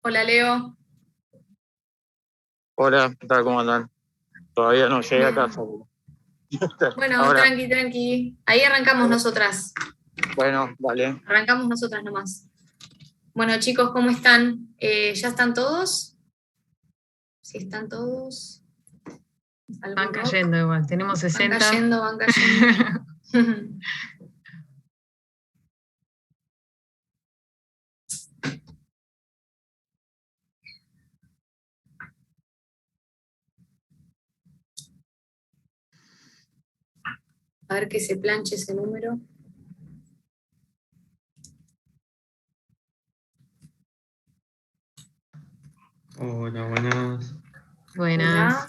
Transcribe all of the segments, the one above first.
Hola Leo. Hola, ¿qué tal? ¿Cómo andan? Todavía no llegué a Bien. casa. Bueno, Ahora, tranqui. Ahí arrancamos nosotras. bueno, vale. Arrancamos nosotras nomás. Bueno, chicos, ¿cómo están? ¿Ya están todos? Si están todos. Van cayendo igual, tenemos 60. Van cayendo. A ver que se planche ese número. Hola, buenas. Buenas. Hola.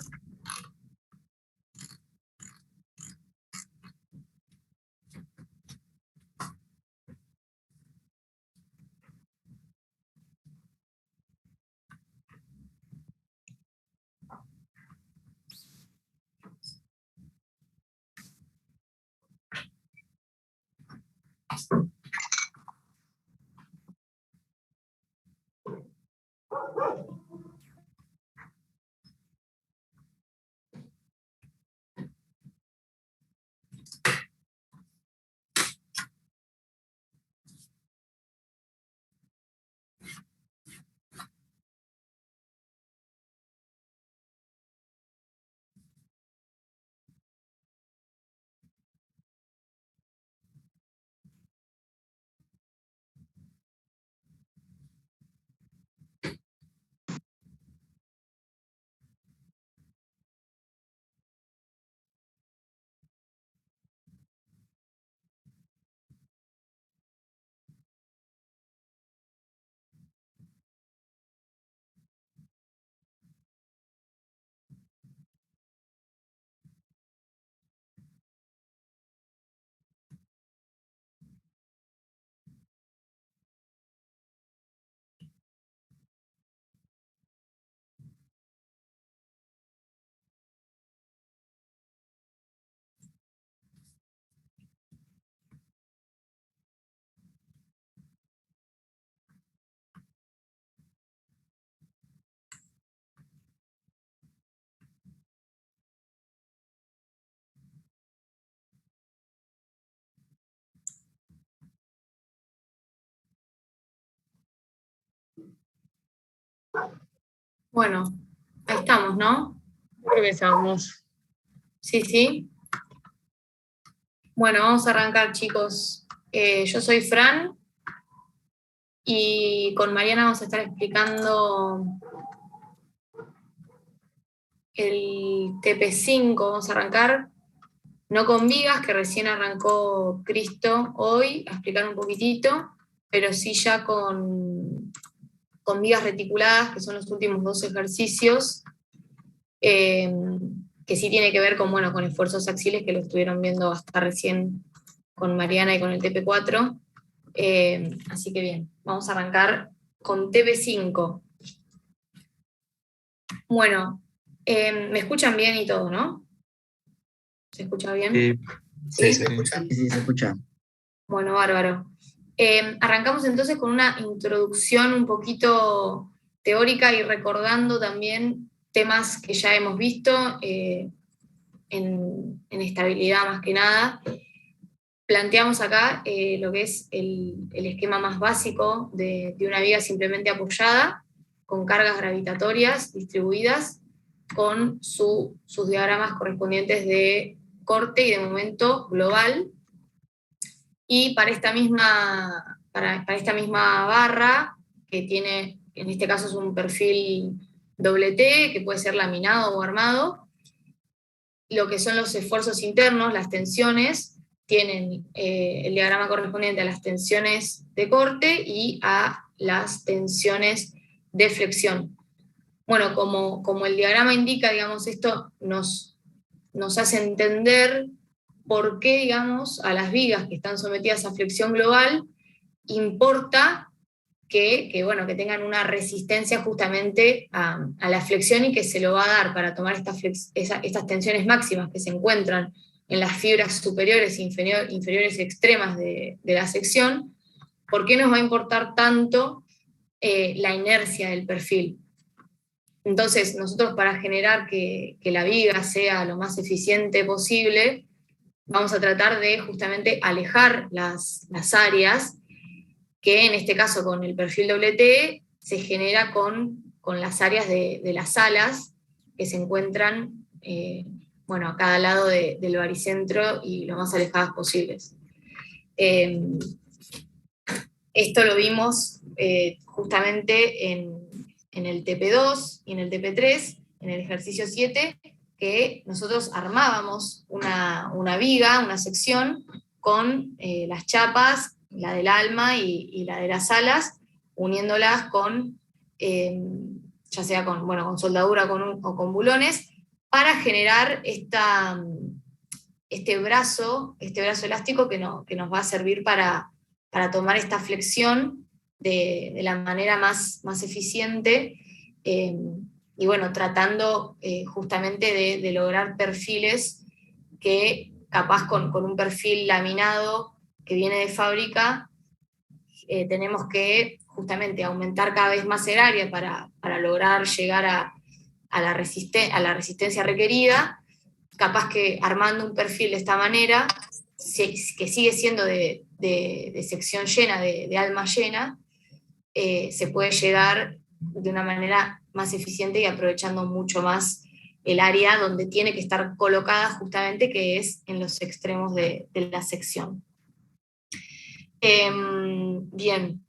Bueno, ahí estamos, ¿no? Creo que estamos. Sí. Bueno, vamos a arrancar, chicos. Yo soy Fran y con Mariana vamos a estar explicando el TP5. Vamos a arrancar, no con vigas, que recién arrancó Cristo hoy, a explicar un poquitito, pero sí ya con vigas reticuladas, que son los últimos 2 ejercicios, que sí tiene que ver con, bueno, con esfuerzos axiles, que lo estuvieron viendo hasta recién con Mariana y con el TP4. Así que bien, vamos a arrancar con TP5. Bueno, me escuchan bien y todo, ¿no? ¿Se escucha bien? Sí, ¿Sí? sí. Se escucha. Bueno, bárbaro. Arrancamos entonces con una introducción un poquito teórica y recordando también temas que ya hemos visto en estabilidad más que nada. Planteamos acá lo que es el esquema más básico de una viga simplemente apoyada, con cargas gravitatorias distribuidas, con sus diagramas correspondientes de corte y de momento global. Y para esta misma barra, que tiene, en este caso es un perfil doble T, que puede ser laminado o armado, lo que son los esfuerzos internos, las tensiones, tienen el diagrama correspondiente a las tensiones de corte y a las tensiones de flexión. Bueno, como el diagrama indica, digamos, esto nos hace entender por qué, digamos, a las vigas que están sometidas a flexión global importa que tengan una resistencia justamente a la flexión, y que se lo va a dar para tomar estas tensiones máximas que se encuentran en las fibras superiores e inferiores extremas de la sección. ¿Por qué nos va a importar tanto la inercia del perfil. Entonces, nosotros para generar que la viga sea lo más eficiente posible, vamos a tratar de justamente alejar las áreas, que en este caso con el perfil WT se genera con las áreas de las alas que se encuentran a cada lado del baricentro y lo más alejadas posibles. Esto lo vimos justamente en el TP2 y en el TP3, en el ejercicio 7, que nosotros armábamos una viga, una sección, con las chapas, la del alma y la de las alas, uniéndolas con, ya sea con soldadura o con bulones, para generar este brazo elástico que nos va a servir para tomar esta flexión de la manera más eficiente, y bueno, tratando justamente de lograr perfiles que capaz con un perfil laminado que viene de fábrica, tenemos que justamente aumentar cada vez más el área para lograr llegar a la resistencia requerida. Capaz que armando un perfil de esta manera, que sigue siendo de sección llena, de alma llena, se puede llegar de una manera más eficiente y aprovechando mucho más el área donde tiene que estar colocada justamente, que es en los extremos de la sección. Bien.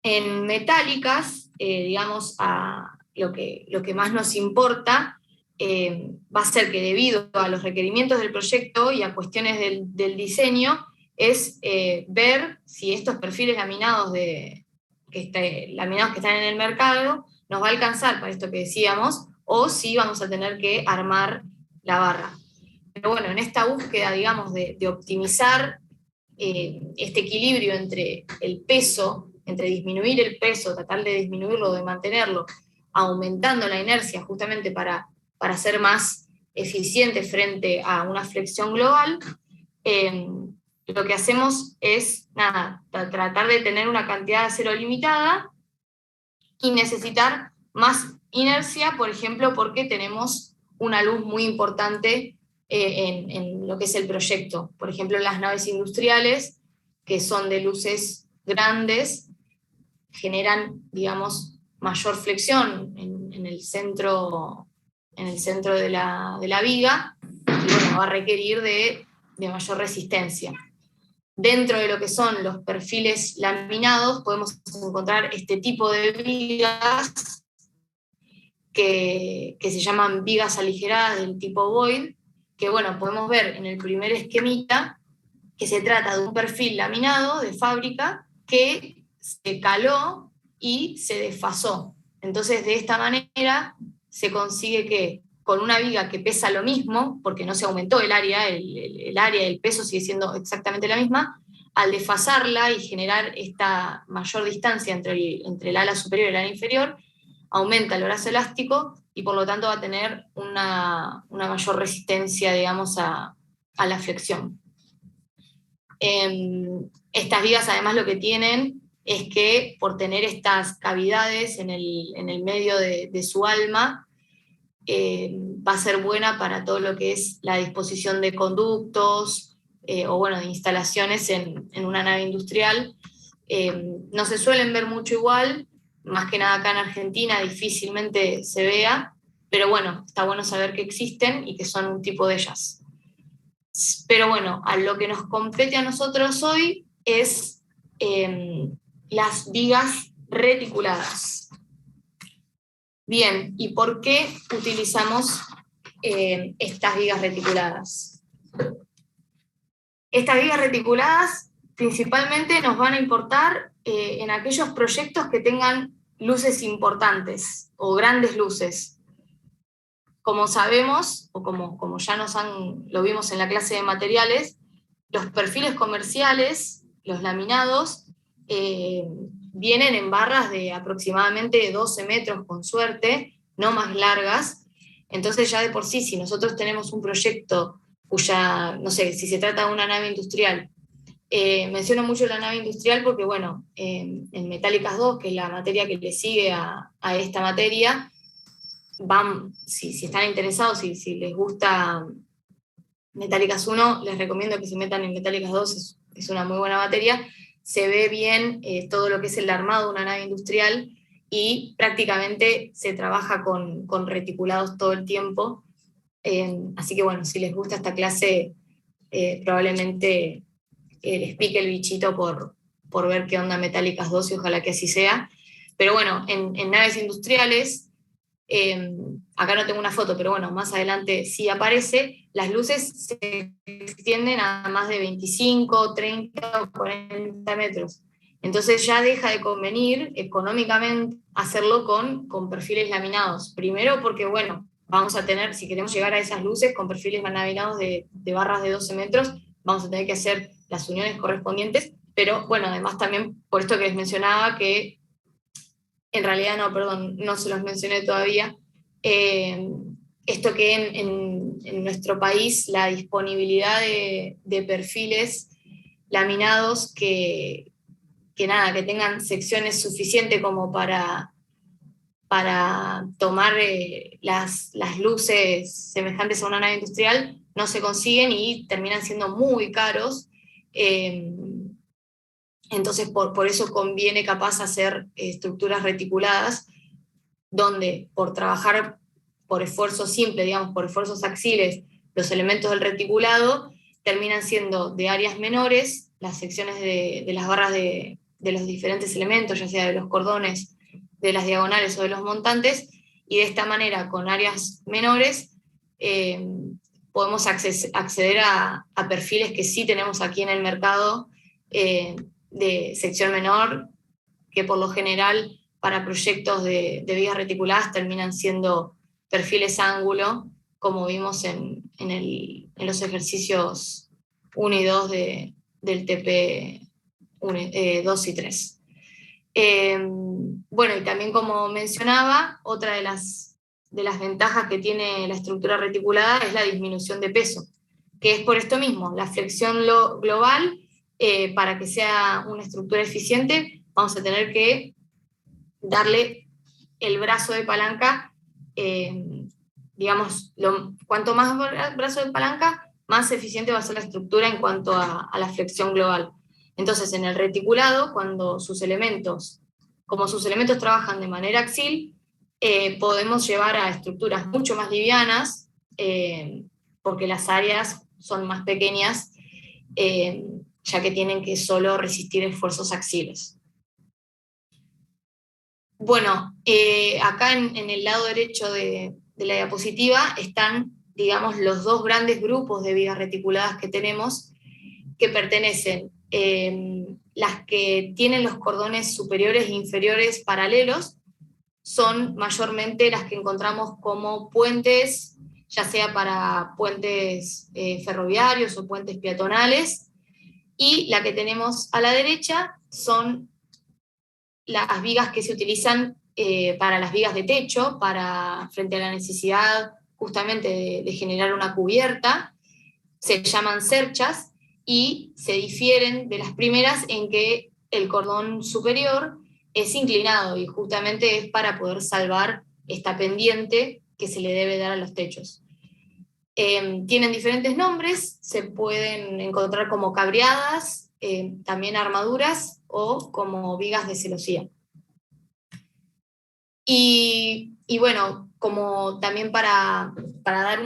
En metálicas, digamos, lo que más nos importa va a ser que debido a los requerimientos del proyecto y a cuestiones del diseño, es ver si estos perfiles laminados que están en el mercado nos va a alcanzar para esto que decíamos, o si vamos a tener que armar la barra. Pero bueno, en esta búsqueda, digamos, de optimizar este equilibrio entre el peso, entre disminuir el peso, tratar de disminuirlo, de mantenerlo, aumentando la inercia justamente para ser más eficiente frente a una flexión global, lo que hacemos es tratar de tener una cantidad de acero limitada y necesitar más inercia, por ejemplo, porque tenemos una luz muy importante en lo que es el proyecto. Por ejemplo, en las naves industriales, que son de luces grandes, generan, digamos, mayor flexión en el centro de la viga, y bueno, va a requerir de mayor resistencia. Dentro de lo que son los perfiles laminados, podemos encontrar este tipo de vigas que se llaman vigas aligeradas del tipo Void, que bueno, podemos ver en el primer esquemita que se trata de un perfil laminado de fábrica que se caló y se desfasó. Entonces, de esta manera se consigue que con una viga que pesa lo mismo, porque no se aumentó el área, el área del peso sigue siendo exactamente la misma, al desfasarla y generar esta mayor distancia entre el ala superior y el ala inferior, aumenta el brazo elástico y por lo tanto va a tener una mayor resistencia, digamos, a la flexión. Estas vigas además lo que tienen es que por tener estas cavidades en el medio de su alma, va a ser buena para todo lo que es la disposición de conductos o bueno, de instalaciones en una nave industrial. No se suelen ver mucho igual, más que nada acá en Argentina difícilmente se vea, pero bueno, está bueno saber que existen y que son un tipo de ellas. Pero bueno, a lo que nos compete a nosotros hoy es las vigas reticuladas. Bien, ¿y por qué utilizamos estas vigas reticuladas? Estas vigas reticuladas principalmente nos van a importar en aquellos proyectos que tengan luces importantes o grandes luces. Como sabemos, o como ya lo vimos en la clase de materiales, los perfiles comerciales, los laminados, vienen en barras de aproximadamente 12 metros con suerte, no más largas. Entonces ya de por sí, si nosotros tenemos un proyecto cuya, no sé, si se trata de una nave industrial, Menciono mucho la nave industrial porque, bueno, en Metálicas 2, que es la materia que le sigue a esta materia, si están interesados, si les gusta Metálicas 1, les recomiendo que se metan en Metálicas 2, es una muy buena materia. Se ve bien todo lo que es el armado de una nave industrial y prácticamente se trabaja con reticulados todo el tiempo. Así que bueno, si les gusta esta clase, probablemente les pique el bichito por ver qué onda Metálicas 2 y ojalá que así sea. Pero bueno, en naves industriales, acá no tengo una foto, pero bueno, más adelante sí aparece, las luces se extienden a más de 25, 30 o 40 metros. Entonces ya deja de convenir económicamente hacerlo con perfiles laminados. Primero porque, bueno, vamos a tener, si queremos llegar a esas luces con perfiles laminados de barras de 12 metros, vamos a tener que hacer las uniones correspondientes, pero bueno, además también por esto que les mencionaba que en realidad no, perdón, no se los mencioné todavía, esto que en nuestro país la disponibilidad de perfiles laminados que tengan secciones suficientes como para tomar las luces semejantes a una nave industrial, no se consiguen y terminan siendo muy caros. Entonces, por eso conviene capaz hacer estructuras reticuladas, donde por trabajar por esfuerzo simple, digamos, por esfuerzos axiles, los elementos del reticulado terminan siendo de áreas menores, las secciones de las barras de los diferentes elementos, ya sea de los cordones, de las diagonales o de los montantes, y de esta manera, con áreas menores, podemos acceder a perfiles que sí tenemos aquí en el mercado, de sección menor, que por lo general para proyectos de vigas reticuladas terminan siendo perfiles ángulo, como vimos en los ejercicios 1 y 2 del TP 2 y 3. Bueno, y también como mencionaba, otra de las ventajas que tiene la estructura reticulada es la disminución de peso, que es por esto mismo, la flexión global. Para que sea una estructura eficiente, vamos a tener que darle el brazo de palanca, digamos, cuanto más brazo de palanca, más eficiente va a ser la estructura en cuanto a la flexión global. Entonces, en el reticulado, como sus elementos trabajan de manera axil, podemos llevar a estructuras mucho más livianas, porque las áreas son más pequeñas, ya que tienen que solo resistir esfuerzos axiles. Bueno, acá en el lado derecho de la diapositiva están, digamos, los dos grandes grupos de vigas reticuladas que tenemos, que pertenecen las que tienen los cordones superiores e inferiores paralelos, son mayormente las que encontramos como puentes, ya sea para puentes ferroviarios o puentes peatonales, y la que tenemos a la derecha son las vigas que se utilizan para las vigas de techo, frente a la necesidad justamente de generar una cubierta. Se llaman cerchas y se difieren de las primeras en que el cordón superior es inclinado y justamente es para poder salvar esta pendiente que se le debe dar a los techos. Tienen diferentes nombres, se pueden encontrar como cabreadas, también armaduras o como vigas de celosía. Y bueno, como también para dar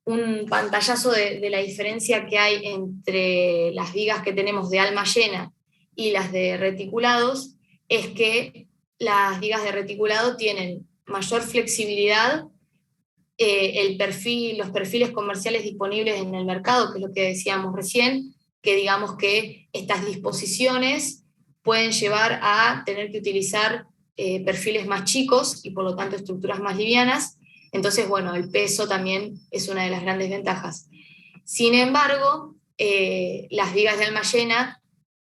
un pantallazo de la diferencia que hay entre las vigas que tenemos de alma llena y las de reticulados, es que las vigas de reticulado tienen mayor flexibilidad. Los perfiles comerciales disponibles en el mercado, que es lo que decíamos recién, que digamos que estas disposiciones pueden llevar a tener que utilizar perfiles más chicos y por lo tanto estructuras más livianas. Entonces, bueno, el peso también es una de las grandes ventajas. Sin embargo, las vigas de alma llena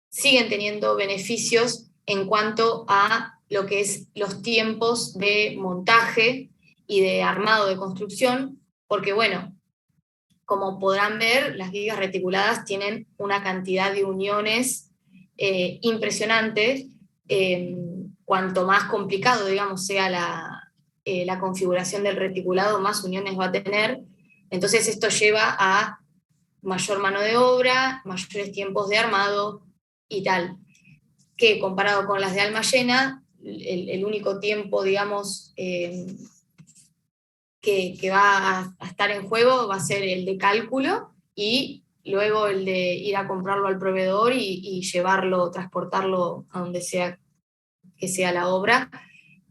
siguen teniendo beneficios en cuanto a lo que es los tiempos de montaje y de armado de construcción, porque bueno, como podrán ver, las vigas reticuladas tienen una cantidad de uniones impresionantes. Cuanto más complicado, digamos, sea la configuración del reticulado, más uniones va a tener. Entonces esto lleva a mayor mano de obra, mayores tiempos de armado y tal, que comparado con las de alma llena, el único tiempo, digamos, que va a estar en juego va a ser el de cálculo y luego el de ir a comprarlo al proveedor y llevarlo, transportarlo a donde sea que sea la obra,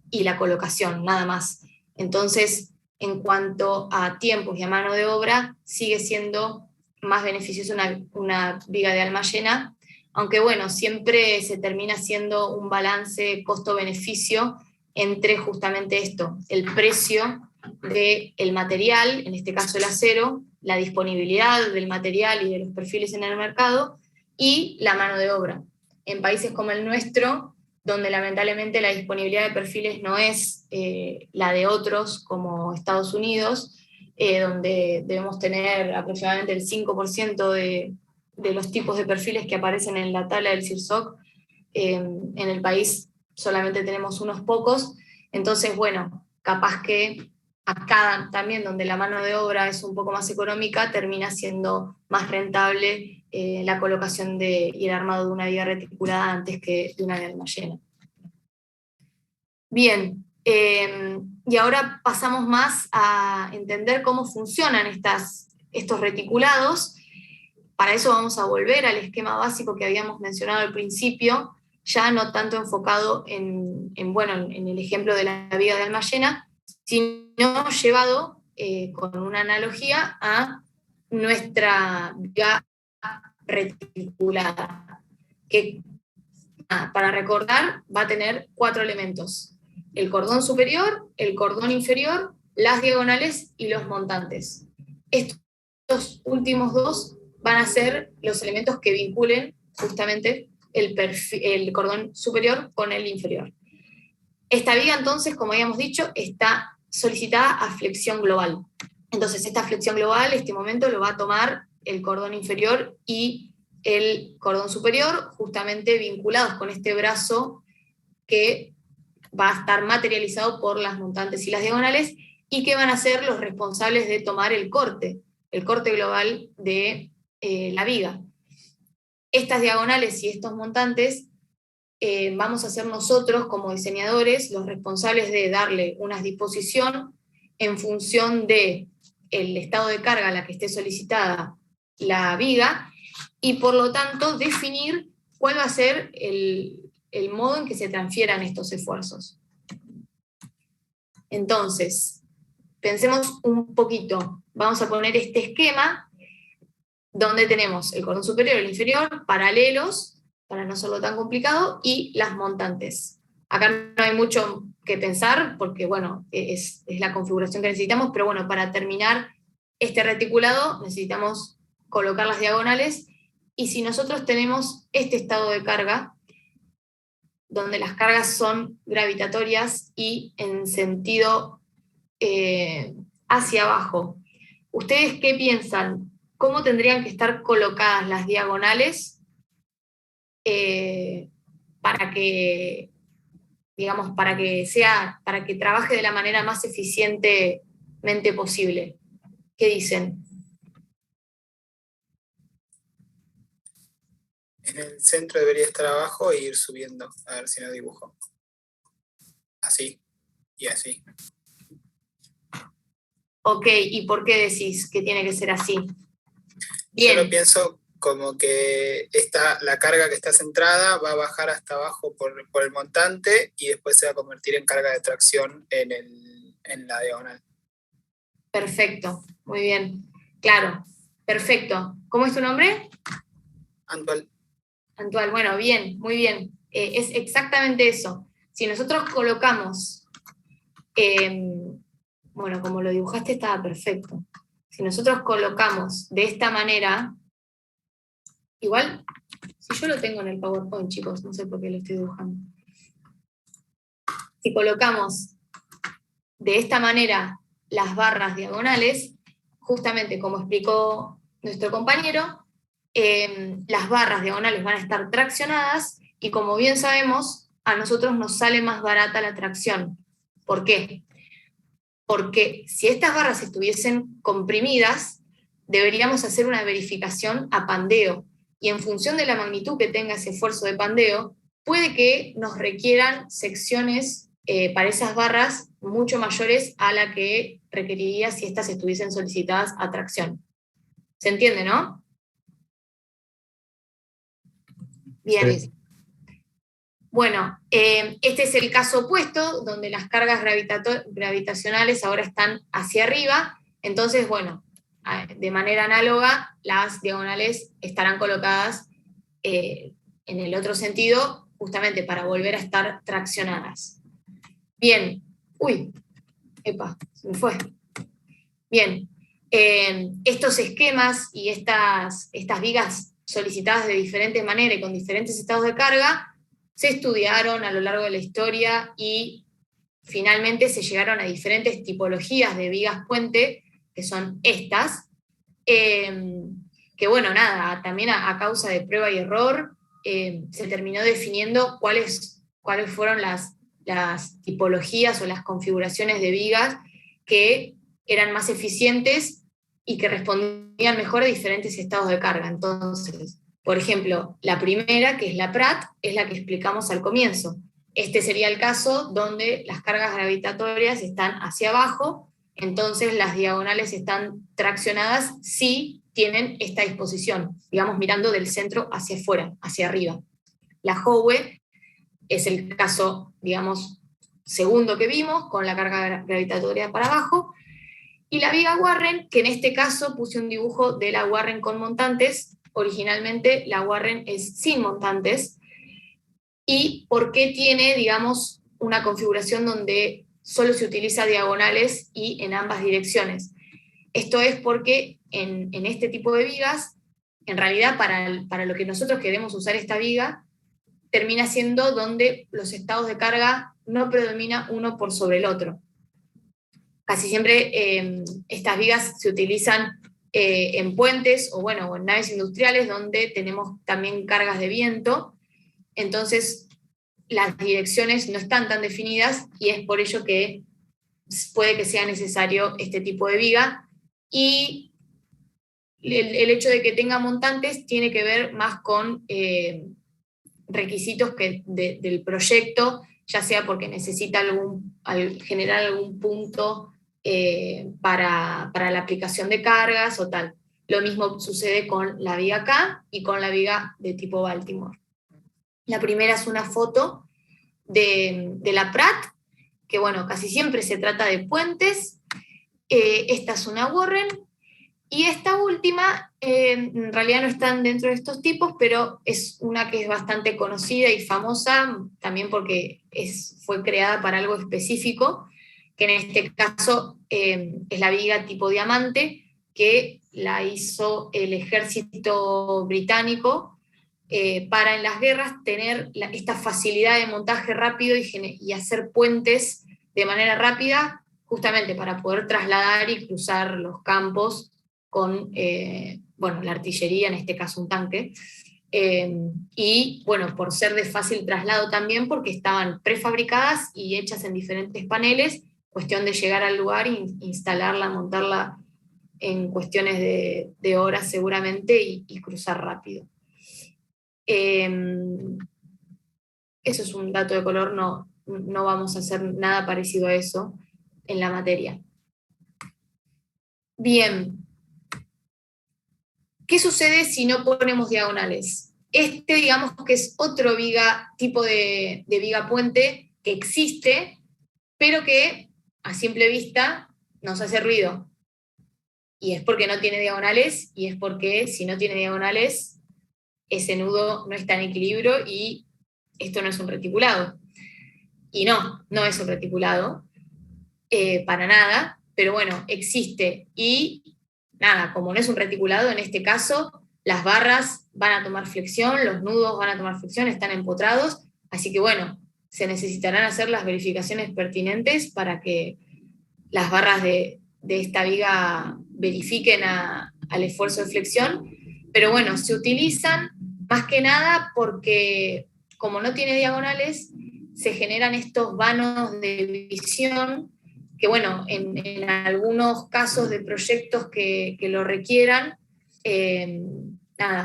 y la colocación, nada más. Entonces, en cuanto a tiempos y a mano de obra, sigue siendo más beneficiosa una viga de alma llena, aunque bueno, siempre se termina siendo un balance costo-beneficio entre justamente esto, el precio del material, en este caso el acero, la disponibilidad del material y de los perfiles en el mercado, y la mano de obra. En países como el nuestro, donde lamentablemente la disponibilidad de perfiles no es la de otros, como Estados Unidos, donde debemos tener aproximadamente el 5% de los tipos de perfiles que aparecen en la tabla del CIRSOC. En el país solamente tenemos unos pocos, entonces, bueno, capaz que acá también, donde la mano de obra es un poco más económica, termina siendo más rentable la colocación y el armado de una viga reticulada antes que de una de alma llena. Bien, y ahora pasamos más a entender cómo funcionan estos reticulados. Para eso vamos a volver al esquema básico que habíamos mencionado al principio, ya no tanto enfocado en el ejemplo de la viga de alma llena, sino llevado con una analogía a nuestra viga reticulada, que para recordar va a tener 4 elementos: el cordón superior, el cordón inferior, las diagonales y los montantes. Estos últimos 2 van a ser los elementos que vinculen justamente el cordón superior con el inferior. Esta viga, entonces, como habíamos dicho, está solicitada a flexión global. Entonces, esta flexión global, este momento, lo va a tomar el cordón inferior y el cordón superior, justamente vinculados con este brazo que va a estar materializado por las montantes y las diagonales, y que van a ser los responsables de tomar el corte global de la viga. Estas diagonales y estos montantes vamos a ser nosotros como diseñadores los responsables de darle una disposición en función del estado de carga a la que esté solicitada la viga, y por lo tanto definir cuál va a ser el modo en que se transfieran estos esfuerzos. Entonces, pensemos un poquito. Vamos a poner este esquema donde tenemos el cordón superior y el inferior paralelos, para no hacerlo tan complicado, y las montantes. Acá no hay mucho que pensar, porque bueno, es la configuración que necesitamos, pero bueno, para terminar este reticulado necesitamos colocar las diagonales, y si nosotros tenemos este estado de carga, donde las cargas son gravitatorias y en sentido hacia abajo, ¿ustedes qué piensan? ¿Cómo tendrían que estar colocadas las diagonales para que, digamos, para que trabaje de la manera más eficientemente posible? ¿Qué dicen? En el centro debería estar abajo e ir subiendo, a ver si no dibujo. Así y así. Ok, ¿y por qué decís que tiene que ser así? Bien. Yo lo pienso como que la carga que está centrada va a bajar hasta abajo por el montante, y después se va a convertir en carga de tracción en la diagonal. Perfecto, muy bien. Claro, perfecto. ¿Cómo es tu nombre? Antual. Antual, bueno, bien, muy bien. Es exactamente eso. Si nosotros colocamos, bueno, como lo dibujaste estaba perfecto. Si nosotros colocamos de esta manera, igual, si yo lo tengo en el PowerPoint, chicos, no sé por qué lo estoy dibujando. Si colocamos de esta manera las barras diagonales, justamente como explicó nuestro compañero, las barras diagonales van a estar traccionadas y como bien sabemos, a nosotros nos sale más barata la tracción. ¿Por qué? Porque si estas barras estuviesen comprimidas, deberíamos hacer una verificación a pandeo, y en función de la magnitud que tenga ese esfuerzo de pandeo, puede que nos requieran secciones para esas barras mucho mayores a la que requeriría si estas estuviesen solicitadas a tracción. ¿Se entiende, no? Bien. Sí. Bueno, este es el caso opuesto, donde las cargas gravitacionales ahora están hacia arriba, entonces, bueno, de manera análoga, las diagonales estarán colocadas en el otro sentido, justamente para volver a estar traccionadas. Bien, epa, se me fue. Bien, estos esquemas y estas vigas solicitadas de diferentes maneras y con diferentes estados de carga, se estudiaron a lo largo de la historia y finalmente se llegaron a diferentes tipologías de vigas puente, que son estas, que bueno, nada, también a causa de prueba y error, se terminó definiendo cuáles fueron las tipologías o las configuraciones de vigas que eran más eficientes y que respondían mejor a diferentes estados de carga. Entonces, por ejemplo, la primera, que es la Pratt, es la que explicamos al comienzo. Este sería el caso donde las cargas gravitatorias están hacia abajo, entonces las diagonales están traccionadas si tienen esta disposición, digamos mirando del centro hacia afuera, hacia arriba. La Howe es el caso, digamos, segundo que vimos, con la carga gravitatoria para abajo, y la viga Warren, que en este caso puse un dibujo de la Warren con montantes. Originalmente la Warren es sin montantes, y por qué tiene, digamos, una configuración donde solo se utiliza diagonales y en ambas direcciones. Esto es porque en este tipo de vigas, en realidad para lo que nosotros queremos usar esta viga, termina siendo donde los estados de carga no predomina uno por sobre el otro. Casi siempre estas vigas se utilizan en puentes o en naves industriales donde tenemos también cargas de viento, entonces las direcciones no están tan definidas y es por ello que puede que sea necesario este tipo de viga, y el hecho de que tenga montantes tiene que ver más con requisitos del proyecto, ya sea porque necesita generar algún punto para la aplicación de cargas o tal. Lo mismo sucede con la viga K y con la viga de tipo Baltimore. La primera es una foto de la Pratt, que casi siempre se trata de puentes. Esta es una Warren, y esta última, en realidad no están dentro de estos tipos, pero es una que es bastante conocida y famosa, también porque fue creada para algo específico, que en este caso es la viga tipo diamante, que la hizo el ejército británico para en las guerras tener esta facilidad de montaje rápido y hacer puentes de manera rápida, justamente para poder trasladar y cruzar los campos con la artillería, en este caso un tanque, y por ser de fácil traslado también, porque estaban prefabricadas y hechas en diferentes paneles, cuestión de llegar al lugar e instalarla, montarla en cuestiones de horas seguramente y cruzar rápido. Eso es un dato de color, no vamos a hacer nada parecido a eso en la materia. Bien. ¿Qué sucede si no ponemos diagonales? Digamos que es otro tipo de viga puente que existe, pero que a simple vista nos hace ruido. Y es porque no tiene diagonales, y es porque si no tiene diagonales, ese nudo no está en equilibrio y esto no es un reticulado. Y no es un reticulado, para nada, pero existe. Y nada, como no es un reticulado, en este caso, las barras van a tomar flexión, los nudos van a tomar flexión, están empotrados, así que se necesitarán hacer las verificaciones pertinentes para que las barras de esta viga verifiquen al esfuerzo de flexión, pero bueno, se utilizan más que nada porque como no tiene diagonales, se generan estos vanos de visión que bueno, en algunos casos de proyectos que lo requieran,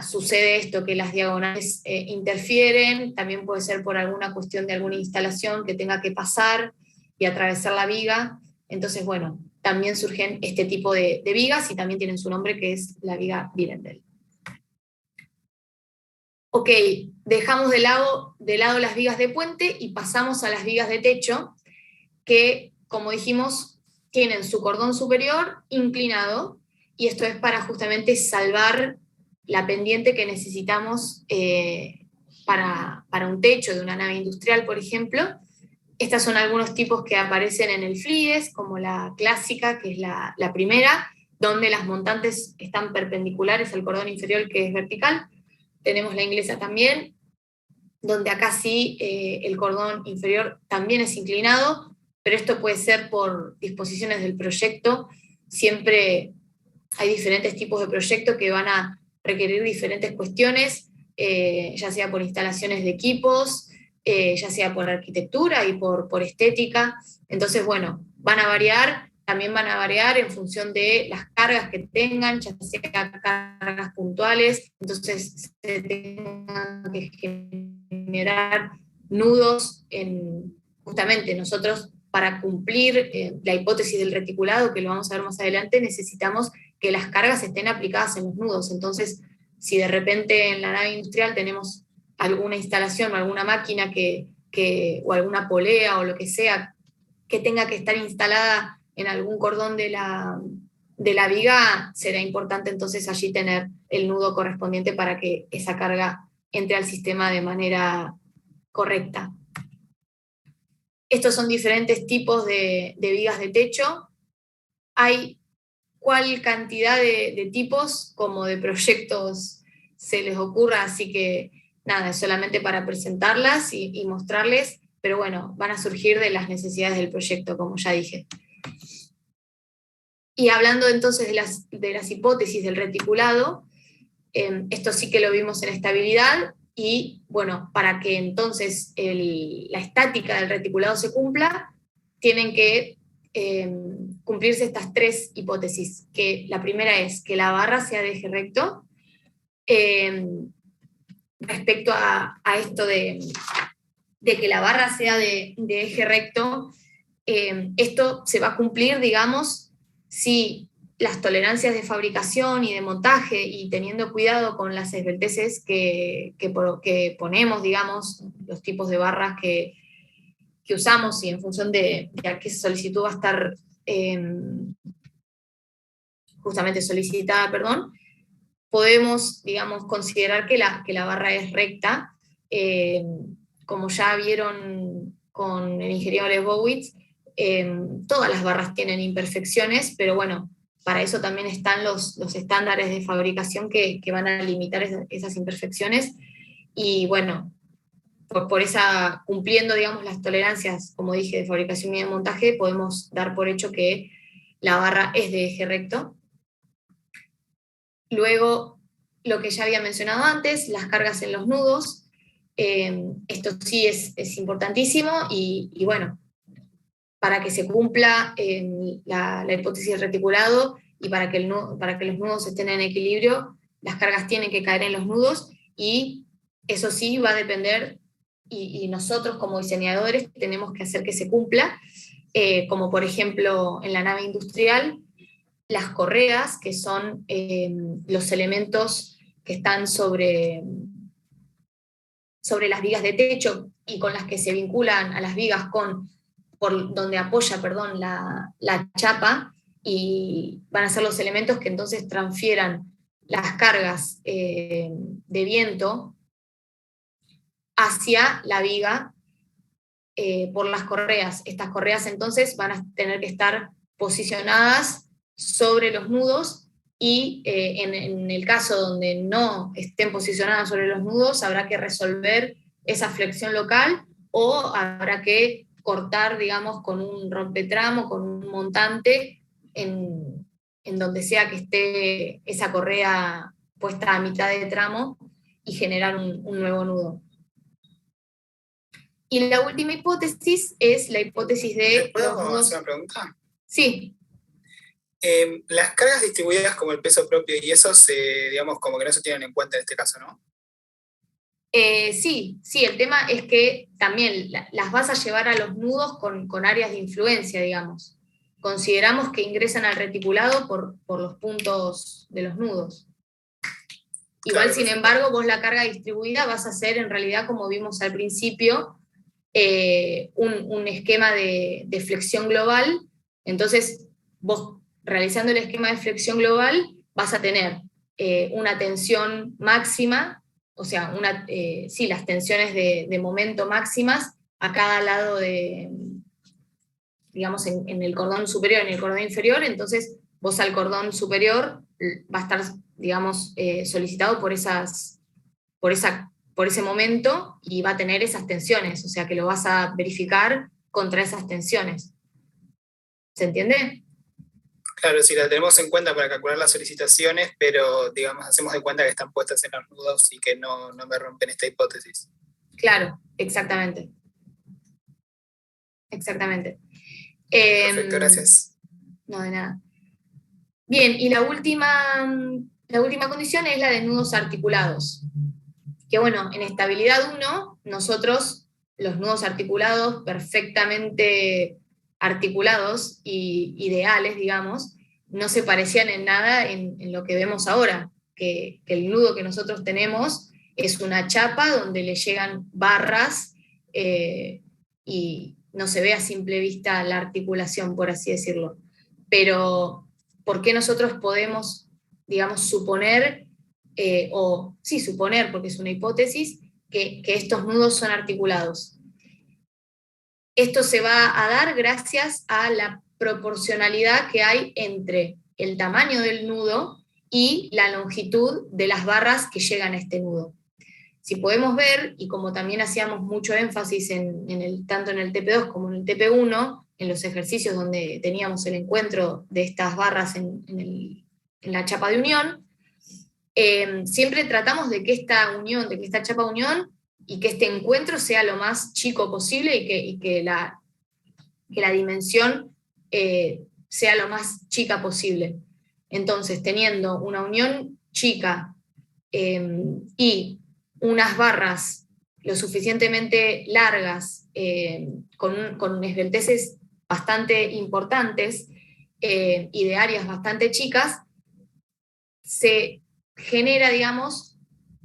sucede esto, que las diagonales interfieren, también puede ser por alguna cuestión de alguna instalación que tenga que pasar y atravesar la viga. Entonces, bueno, también surgen este tipo de vigas y también tienen su nombre, que es la viga Vierendeel. Ok, dejamos de lado las vigas de puente y pasamos a las vigas de techo, que, como dijimos, tienen su cordón superior inclinado, y esto es para justamente salvar la pendiente que necesitamos para un techo de una nave industrial, por ejemplo. Estos son algunos tipos que aparecen en el FLIES, como la clásica, que es la primera, donde las montantes están perpendiculares al cordón inferior, que es vertical. Tenemos la inglesa también, donde acá sí el cordón inferior también es inclinado, pero esto puede ser por disposiciones del proyecto. Siempre hay diferentes tipos de proyectos que van a requerir diferentes cuestiones, ya sea por instalaciones de equipos, ya sea por arquitectura y por estética. Entonces, bueno, también van a variar en función de las cargas que tengan, ya sea cargas puntuales, entonces se tengan que generar nudos justamente nosotros para cumplir la hipótesis del reticulado, que lo vamos a ver más adelante, necesitamos que las cargas estén aplicadas en los nudos. Entonces, si de repente en la nave industrial tenemos alguna instalación o alguna máquina o alguna polea o lo que sea, que tenga que estar instalada en algún cordón de la viga, será importante entonces allí tener el nudo correspondiente para que esa carga entre al sistema de manera correcta. Estos son diferentes tipos de vigas de techo. Hay cuál cantidad de tipos como de proyectos se les ocurra, así que nada, es solamente para presentarlas y mostrarles, pero bueno, van a surgir de las necesidades del proyecto, como ya dije. Y hablando entonces de las hipótesis del reticulado, esto sí que lo vimos en estabilidad, y bueno, para que entonces la estática del reticulado se cumpla, tienen que cumplirse estas tres hipótesis, que la primera es que la barra sea de eje recto. Respecto a esto de que la barra sea de eje recto, esto se va a cumplir, digamos, si las tolerancias de fabricación y de montaje, y teniendo cuidado con las esbelteces que ponemos, digamos, los tipos de barras que usamos, y en función de a qué solicitud va a estar justamente solicitada, podemos, digamos, considerar que la barra es recta. Como ya vieron con el ingeniero Lebowitz, todas las barras tienen imperfecciones, pero bueno, para eso también están los estándares de fabricación que van a limitar esas imperfecciones, y bueno, cumpliendo, digamos, las tolerancias, como dije, de fabricación y de montaje, podemos dar por hecho que la barra es de eje recto. Luego, lo que ya había mencionado antes, las cargas en los nudos, esto sí es importantísimo, y bueno, para que se cumpla la hipótesis del reticulado y para que los nudos estén en equilibrio, las cargas tienen que caer en los nudos, y eso sí va a depender, y nosotros como diseñadores tenemos que hacer que se cumpla, como por ejemplo en la nave industrial, las correas, que son los elementos que están sobre las vigas de techo y con las que se vinculan a las vigas por donde apoya, la chapa, y van a ser los elementos que entonces transfieran las cargas de viento hacia la viga por las correas. Estas correas entonces van a tener que estar posicionadas sobre los nudos, y en el caso donde no estén posicionadas sobre los nudos, habrá que resolver esa flexión local, o habrá que cortar, digamos, con un rompetramo, con un montante, en donde sea que esté esa correa puesta a mitad de tramo y generar un nuevo nudo. Y la última hipótesis es la hipótesis de... ¿Puedo hacer una pregunta? Sí. Las cargas distribuidas como el peso propio y eso, digamos, como que no se tienen en cuenta en este caso, ¿no? Sí, el tema es que también las vas a llevar a los nudos con áreas de influencia, digamos. Consideramos que ingresan al reticulado por los puntos de los nudos. Igual, claro, sin embargo, vos la carga distribuida vas a hacer en realidad, como vimos al principio, un esquema de flexión global. Entonces, vos realizando el esquema de flexión global vas a tener una tensión máxima, o sea, las tensiones de momento máximas a cada lado digamos, en el cordón superior y en el cordón inferior. Entonces, vos al cordón superior va a estar, digamos, solicitado por ese momento y va a tener esas tensiones, o sea que lo vas a verificar contra esas tensiones. ¿Se entiende? Claro, sí, la tenemos en cuenta para calcular las solicitaciones, pero digamos, hacemos de cuenta que están puestas en los nudos y que no me rompen esta hipótesis. Claro, exactamente. Exactamente. Perfecto, gracias. No, de nada. Bien, y la última condición es la de nudos articulados. Que bueno, en estabilidad 1, nosotros, los nudos articulados perfectamente articulados y ideales, digamos, no se parecían en nada en lo que vemos ahora, que el nudo que nosotros tenemos es una chapa donde le llegan barras y no se ve a simple vista la articulación, por así decirlo. Pero, ¿por qué nosotros podemos, digamos, suponer, suponer, porque es una hipótesis, que estos nudos son articulados? Esto se va a dar gracias a la proporcionalidad que hay entre el tamaño del nudo y la longitud de las barras que llegan a este nudo. Si podemos ver, y como también hacíamos mucho énfasis tanto en el TP2 como en el TP1, en los ejercicios donde teníamos el encuentro de estas barras en la chapa de unión, siempre tratamos de que esta chapa de unión y que este encuentro sea lo más chico posible y que la dimensión sea lo más chica posible. Entonces, teniendo una unión chica y unas barras lo suficientemente largas, con esbelteces bastante importantes y de áreas bastante chicas, se genera, digamos,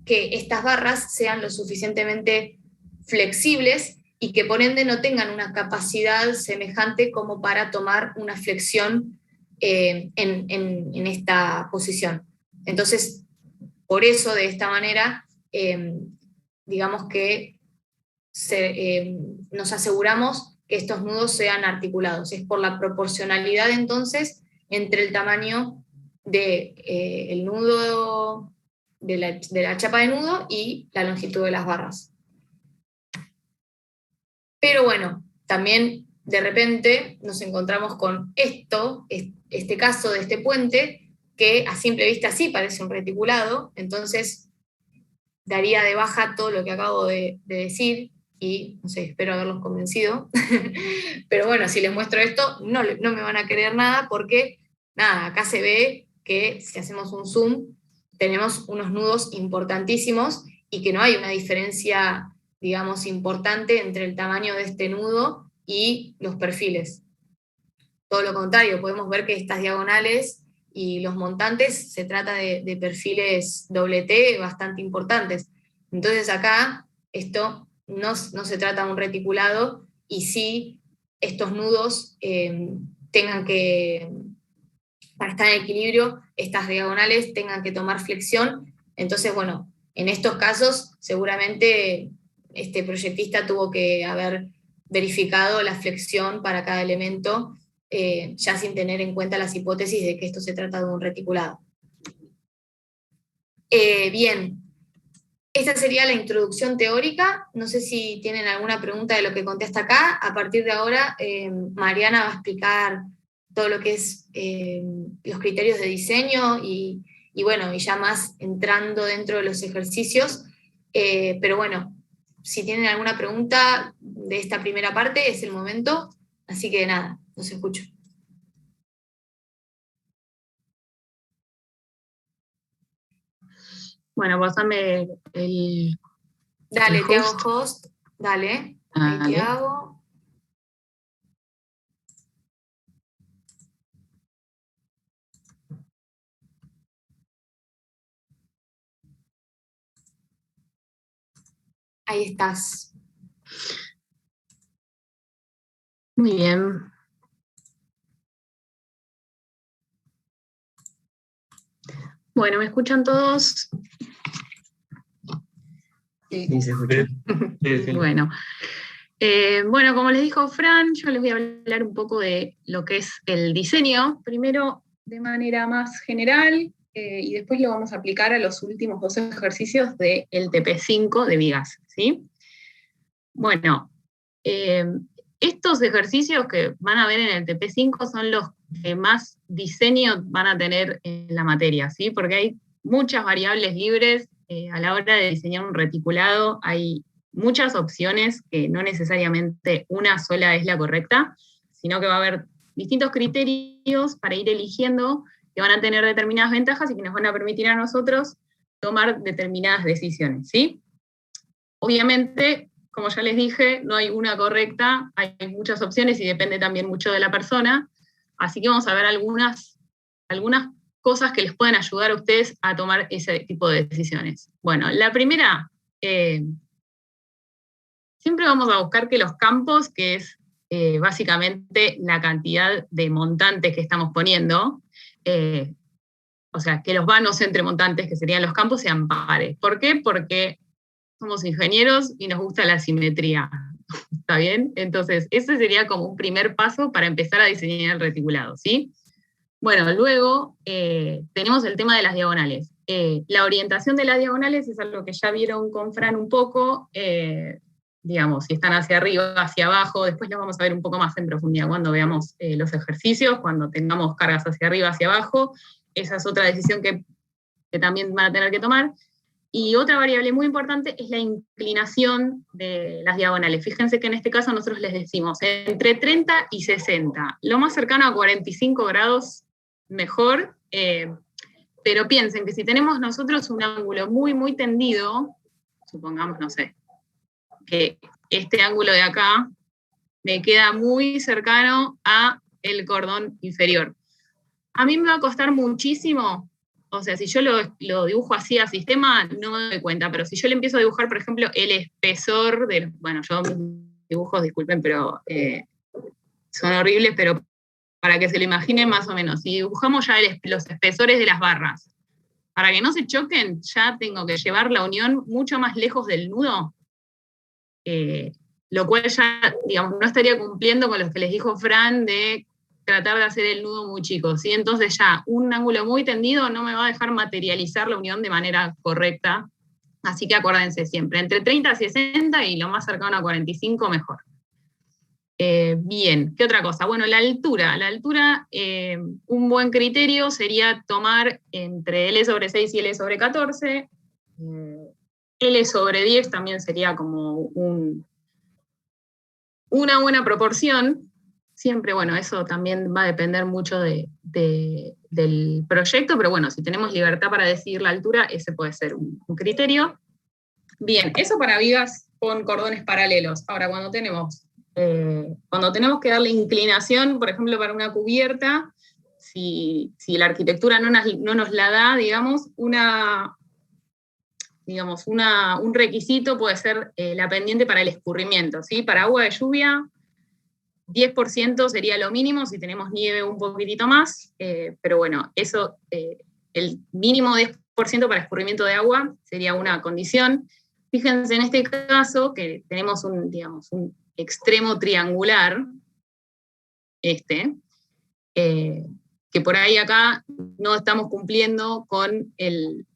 que estas barras sean lo suficientemente flexibles y que por ende no tengan una capacidad semejante como para tomar una flexión en esta posición. Entonces, por eso, de esta manera, digamos que nos aseguramos que estos nudos sean articulados. Es por la proporcionalidad, entonces, entre el tamaño del nudo, de la chapa de nudo y la longitud de las barras. Pero bueno, también de repente nos encontramos con este caso de este puente, que a simple vista sí parece un reticulado, entonces daría de baja todo lo que acabo de decir, y no sé, espero haberlos convencido. Pero bueno, si les muestro esto, no me van a creer nada, porque nada, acá se ve que si hacemos un zoom, tenemos unos nudos importantísimos y que no hay una diferencia, digamos, importante entre el tamaño de este nudo y los perfiles. Todo lo contrario, podemos ver que estas diagonales y los montantes se trata de perfiles doble T bastante importantes. Entonces acá esto no se trata de un reticulado, y sí estos nudos tengan que, para estar en equilibrio, estas diagonales tengan que tomar flexión. Entonces, bueno, en estos casos seguramente este proyectista tuvo que haber verificado la flexión para cada elemento, ya sin tener en cuenta las hipótesis de que esto se trata de un reticulado. Bien, esta sería la introducción teórica. No sé si tienen alguna pregunta de lo que conté hasta acá. A partir de ahora, Mariana va a explicar todo lo que es los criterios de diseño y bueno, y ya más entrando dentro de los ejercicios. Pero bueno, si tienen alguna pregunta de esta primera parte, es el momento. Así que nada, los escucho. Bueno, pásame el... Dale, el te hago host. host. Dale, ahí te hago. Ahí estás. Muy bien. Bueno, ¿me escuchan todos? Sí, se escucha. Sí, sí. Bueno. Bueno, como les dijo Fran, yo les voy a hablar un poco de lo que es el diseño, primero de manera más general, y después lo vamos a aplicar a los últimos 2 ejercicios del TP5 de vigas, ¿sí? Bueno, estos ejercicios que van a ver en el TP5 son los que más diseño van a tener en la materia, ¿sí? Porque hay muchas variables libres a la hora de diseñar un reticulado, hay muchas opciones que no necesariamente una sola es la correcta, sino que va a haber distintos criterios para ir eligiendo que van a tener determinadas ventajas y que nos van a permitir a nosotros tomar determinadas decisiones, ¿sí? Obviamente, como ya les dije, no hay una correcta, hay muchas opciones y depende también mucho de la persona, así que vamos a ver algunas cosas que les pueden ayudar a ustedes a tomar ese tipo de decisiones. Bueno, la primera, siempre vamos a buscar que los campos, que es básicamente la cantidad de montantes que estamos poniendo, o sea, que los vanos entre montantes, que serían los campos, sean pares. ¿Por qué? Porque somos ingenieros y nos gusta la simetría. ¿Está bien? Entonces, ese sería como un primer paso para empezar a diseñar el reticulado, ¿sí? Bueno, luego tenemos el tema de las diagonales. La orientación de las diagonales es algo que ya vieron con Fran un poco, digamos, si están hacia arriba, hacia abajo, después lo vamos a ver un poco más en profundidad cuando veamos los ejercicios, cuando tengamos cargas hacia arriba, hacia abajo. Esa es otra decisión que también van a tener que tomar. Y otra variable muy importante es la inclinación de las diagonales. Fíjense que en este caso nosotros les decimos entre 30 y 60. Lo más cercano a 45 grados, mejor. Pero piensen que si tenemos nosotros un ángulo muy, muy tendido, supongamos, no sé, que este ángulo de acá me queda muy cercano a el cordón inferior. A mí me va a costar muchísimo. O sea, si yo lo dibujo así a sistema, no me doy cuenta, pero si yo le empiezo a dibujar, por ejemplo, el espesor de, bueno, yo mis dibujos, disculpen, pero son horribles, pero para que se lo imaginen más o menos, si dibujamos ya los espesores de las barras, para que no se choquen, ya tengo que llevar la unión mucho más lejos del nudo, lo cual ya, digamos, no estaría cumpliendo con lo que les dijo Fran de tratar de hacer el nudo muy chico, ¿sí? Entonces ya un ángulo muy tendido no me va a dejar materializar la unión de manera correcta, así que acuérdense siempre, entre 30 y 60 y lo más cercano a 45 mejor. Bien, ¿qué otra cosa? Bueno, la altura, un buen criterio sería tomar entre L sobre 6 y L sobre 14, L sobre 10 también sería como una buena proporción. Siempre, bueno, eso también va a depender mucho del proyecto, pero bueno, si tenemos libertad para decidir la altura, ese puede ser un criterio. Bien, eso para vigas con cordones paralelos. Ahora, cuando tenemos que darle inclinación, por ejemplo, para una cubierta, si la arquitectura no nos la da, digamos, un requisito puede ser la pendiente para el escurrimiento, ¿sí? Para agua de lluvia, 10% sería lo mínimo, si tenemos nieve un poquitito más, pero bueno, eso, el mínimo 10% para escurrimiento de agua sería una condición. Fíjense en este caso que tenemos un extremo triangular, que por ahí acá no estamos cumpliendo con el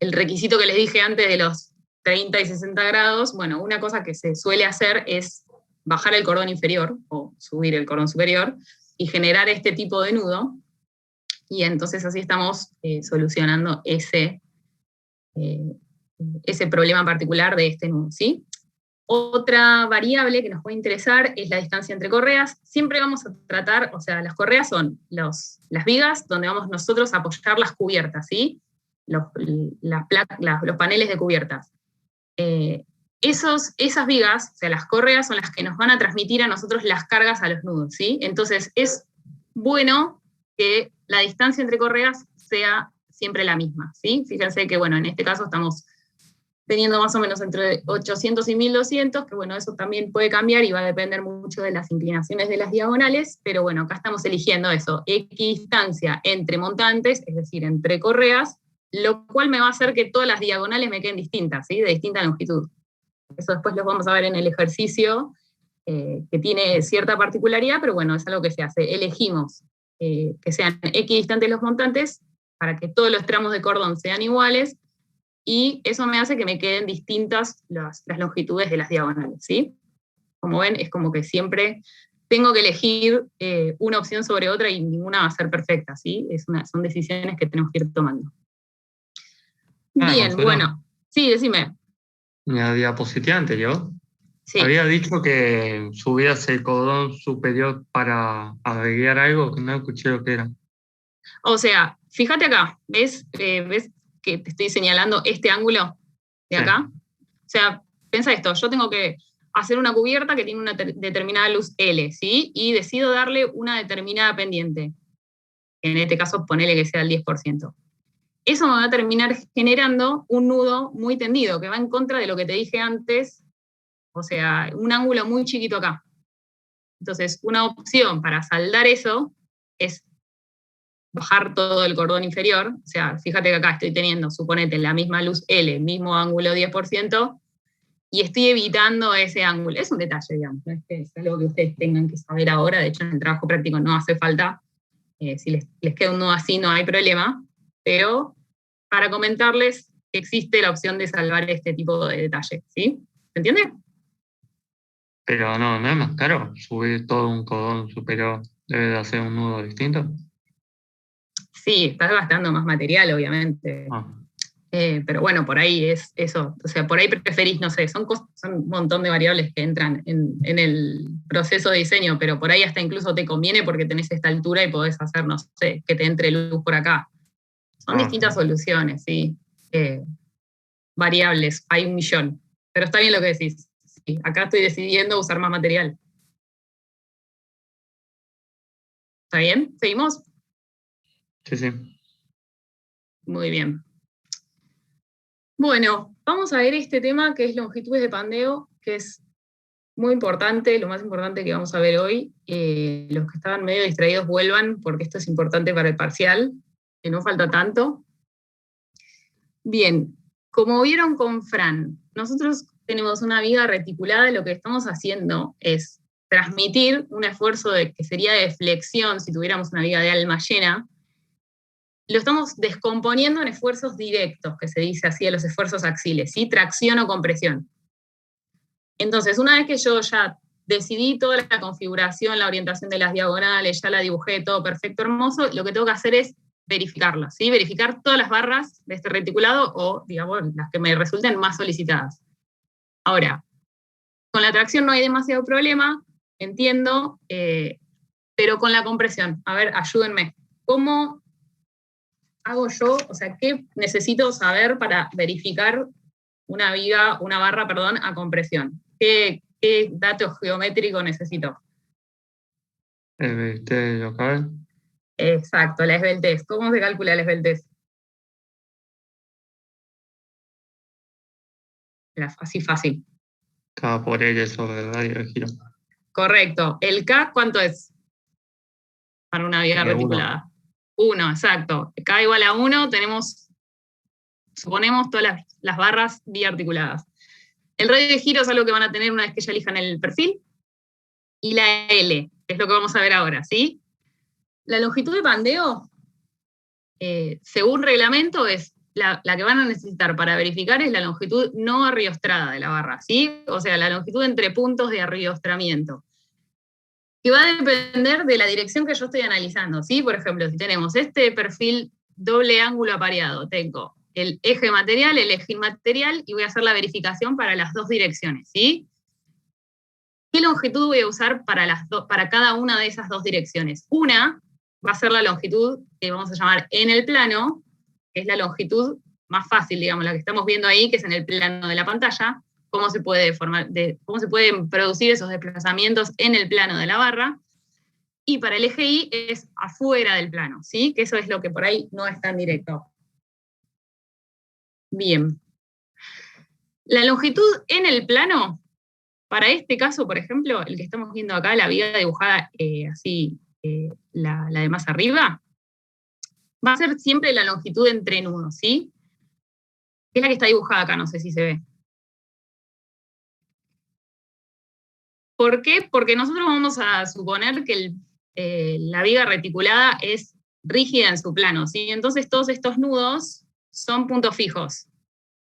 requisito que les dije antes de los 30 y 60 grados. Bueno, una cosa que se suele hacer es bajar el cordón inferior o subir el cordón superior, y generar este tipo de nudo, y entonces así estamos solucionando ese problema particular de este nudo, ¿sí? Otra variable que nos puede interesar es la distancia entre correas. Siempre vamos a tratar, o sea, las correas son las vigas donde vamos nosotros a apoyar las cubiertas, ¿sí? Los paneles de cubiertas. Esas vigas, o sea, las correas, son las que nos van a transmitir a nosotros las cargas a los nudos, ¿sí? Entonces es bueno que la distancia entre correas sea siempre la misma, ¿sí? Fíjense que, bueno, en este caso estamos teniendo más o menos entre 800 y 1200, que bueno, eso también puede cambiar y va a depender mucho de las inclinaciones de las diagonales, pero bueno, acá estamos eligiendo eso, equidistancia entre montantes, es decir, entre correas, lo cual me va a hacer que todas las diagonales me queden distintas, ¿sí? De distinta longitud. Eso después lo vamos a ver en el ejercicio, que tiene cierta particularidad, pero bueno, es algo que se hace. Elegimos que sean equidistantes los montantes para que todos los tramos de cordón sean iguales, y eso me hace que me queden distintas las longitudes de las diagonales, ¿sí? Como ven, es como que siempre tengo que elegir una opción sobre otra y ninguna va a ser perfecta, ¿sí? Son decisiones que tenemos que ir tomando. Bien, bueno. Sí, decime. La diapositiva anterior, sí. Había dicho que subías el cordón superior para agregar algo, que no escuché lo que era. O sea, fíjate acá, ¿ves que te estoy señalando este ángulo de acá? O sea, piensa esto, yo tengo que hacer una cubierta que tiene una determinada luz L, ¿sí? Y decido darle una determinada pendiente. En este caso, ponele que sea el 10%. Eso me va a terminar generando un nudo muy tendido, que va en contra de lo que te dije antes, o sea, un ángulo muy chiquito acá. Entonces, una opción para saldar eso es bajar todo el cordón inferior. O sea, fíjate que acá estoy teniendo, suponete, la misma luz L, mismo ángulo 10%, y estoy evitando ese ángulo. Es un detalle, digamos, no es que es algo que ustedes tengan que saber ahora. De hecho, en el trabajo práctico no hace falta. Si les queda un nudo así, no hay problema. Pero para comentarles que existe la opción de salvar este tipo de detalles, ¿sí? ¿Se entiende? Pero no es más caro subir todo un cordón superior, debe de hacer un nudo distinto. Sí, estás gastando más material, obviamente. Pero bueno, por ahí es eso. O sea, por ahí preferís, no sé, son un montón de variables que entran en el proceso de diseño, pero por ahí hasta incluso te conviene porque tenés esta altura y podés hacer, no sé, que te entre luz por acá. Son distintas soluciones, sí. Variables, hay un millón. Pero está bien lo que decís. Sí, acá estoy decidiendo usar más material. ¿Está bien? ¿Seguimos? Sí. Muy bien. Bueno, vamos a ver este tema que es longitudes de pandeo, que es muy importante, lo más importante que vamos a ver hoy. Los que estaban medio distraídos vuelvan, porque esto es importante para el parcial, que no falta tanto. Bien, como vieron con Fran, nosotros tenemos una viga reticulada, y lo que estamos haciendo es transmitir un esfuerzo que sería de flexión si tuviéramos una viga de alma llena. Lo estamos descomponiendo en esfuerzos directos, que se dice así, a los esfuerzos axiles, ¿sí? Tracción o compresión. Entonces, una vez que yo ya decidí toda la configuración, la orientación de las diagonales, ya la dibujé, todo perfecto, hermoso, lo que tengo que hacer es verificarlo, ¿sí? Verificar todas las barras de este reticulado o, digamos, las que me resulten más solicitadas. Ahora, con la tracción no hay demasiado problema, entiendo, pero con la compresión, a ver, ayúdenme. ¿Cómo hago yo? O sea, ¿qué necesito saber para verificar una barra, a compresión? ¿Qué dato geométrico necesito? El esbeltez local. Exacto, la esbeltez. ¿Cómo se calcula la esbeltez? Así fácil. K por L sobre el radio de giro. Correcto. ¿El K cuánto es? Para una viga reticulada. 1, exacto. K igual a 1, suponemos todas las barras biarticuladas. El radio de giro es algo que van a tener una vez que ya elijan el perfil. Y la L, que es lo que vamos a ver ahora, ¿sí? La longitud de pandeo, según reglamento, es la que van a necesitar para verificar es la longitud no arriostrada de la barra, ¿sí? O sea, la longitud entre puntos de arriostramiento. que va a depender de la dirección que yo estoy analizando, ¿sí? Por ejemplo, si tenemos este perfil doble ángulo apareado, tengo el eje material, el eje inmaterial, y voy a hacer la verificación para las dos direcciones, ¿sí? ¿Qué longitud voy a usar para cada una de esas dos direcciones? Una va a ser la longitud que vamos a llamar en el plano, que es la longitud más fácil, digamos, la que estamos viendo ahí, que es en el plano de la pantalla, cómo se pueden producir esos desplazamientos en el plano de la barra. Y para el eje Y es afuera del plano, ¿sí? Que eso es lo que por ahí no es tan directo. Bien. La longitud en el plano, para este caso, por ejemplo, el que estamos viendo acá, la viga dibujada la de más arriba, va a ser siempre la longitud entre nudos, ¿sí? Que es la que está dibujada acá, no sé si se ve. ¿Por qué? Porque nosotros vamos a suponer que la viga reticulada es rígida en su plano, ¿sí? Entonces todos estos nudos son puntos fijos,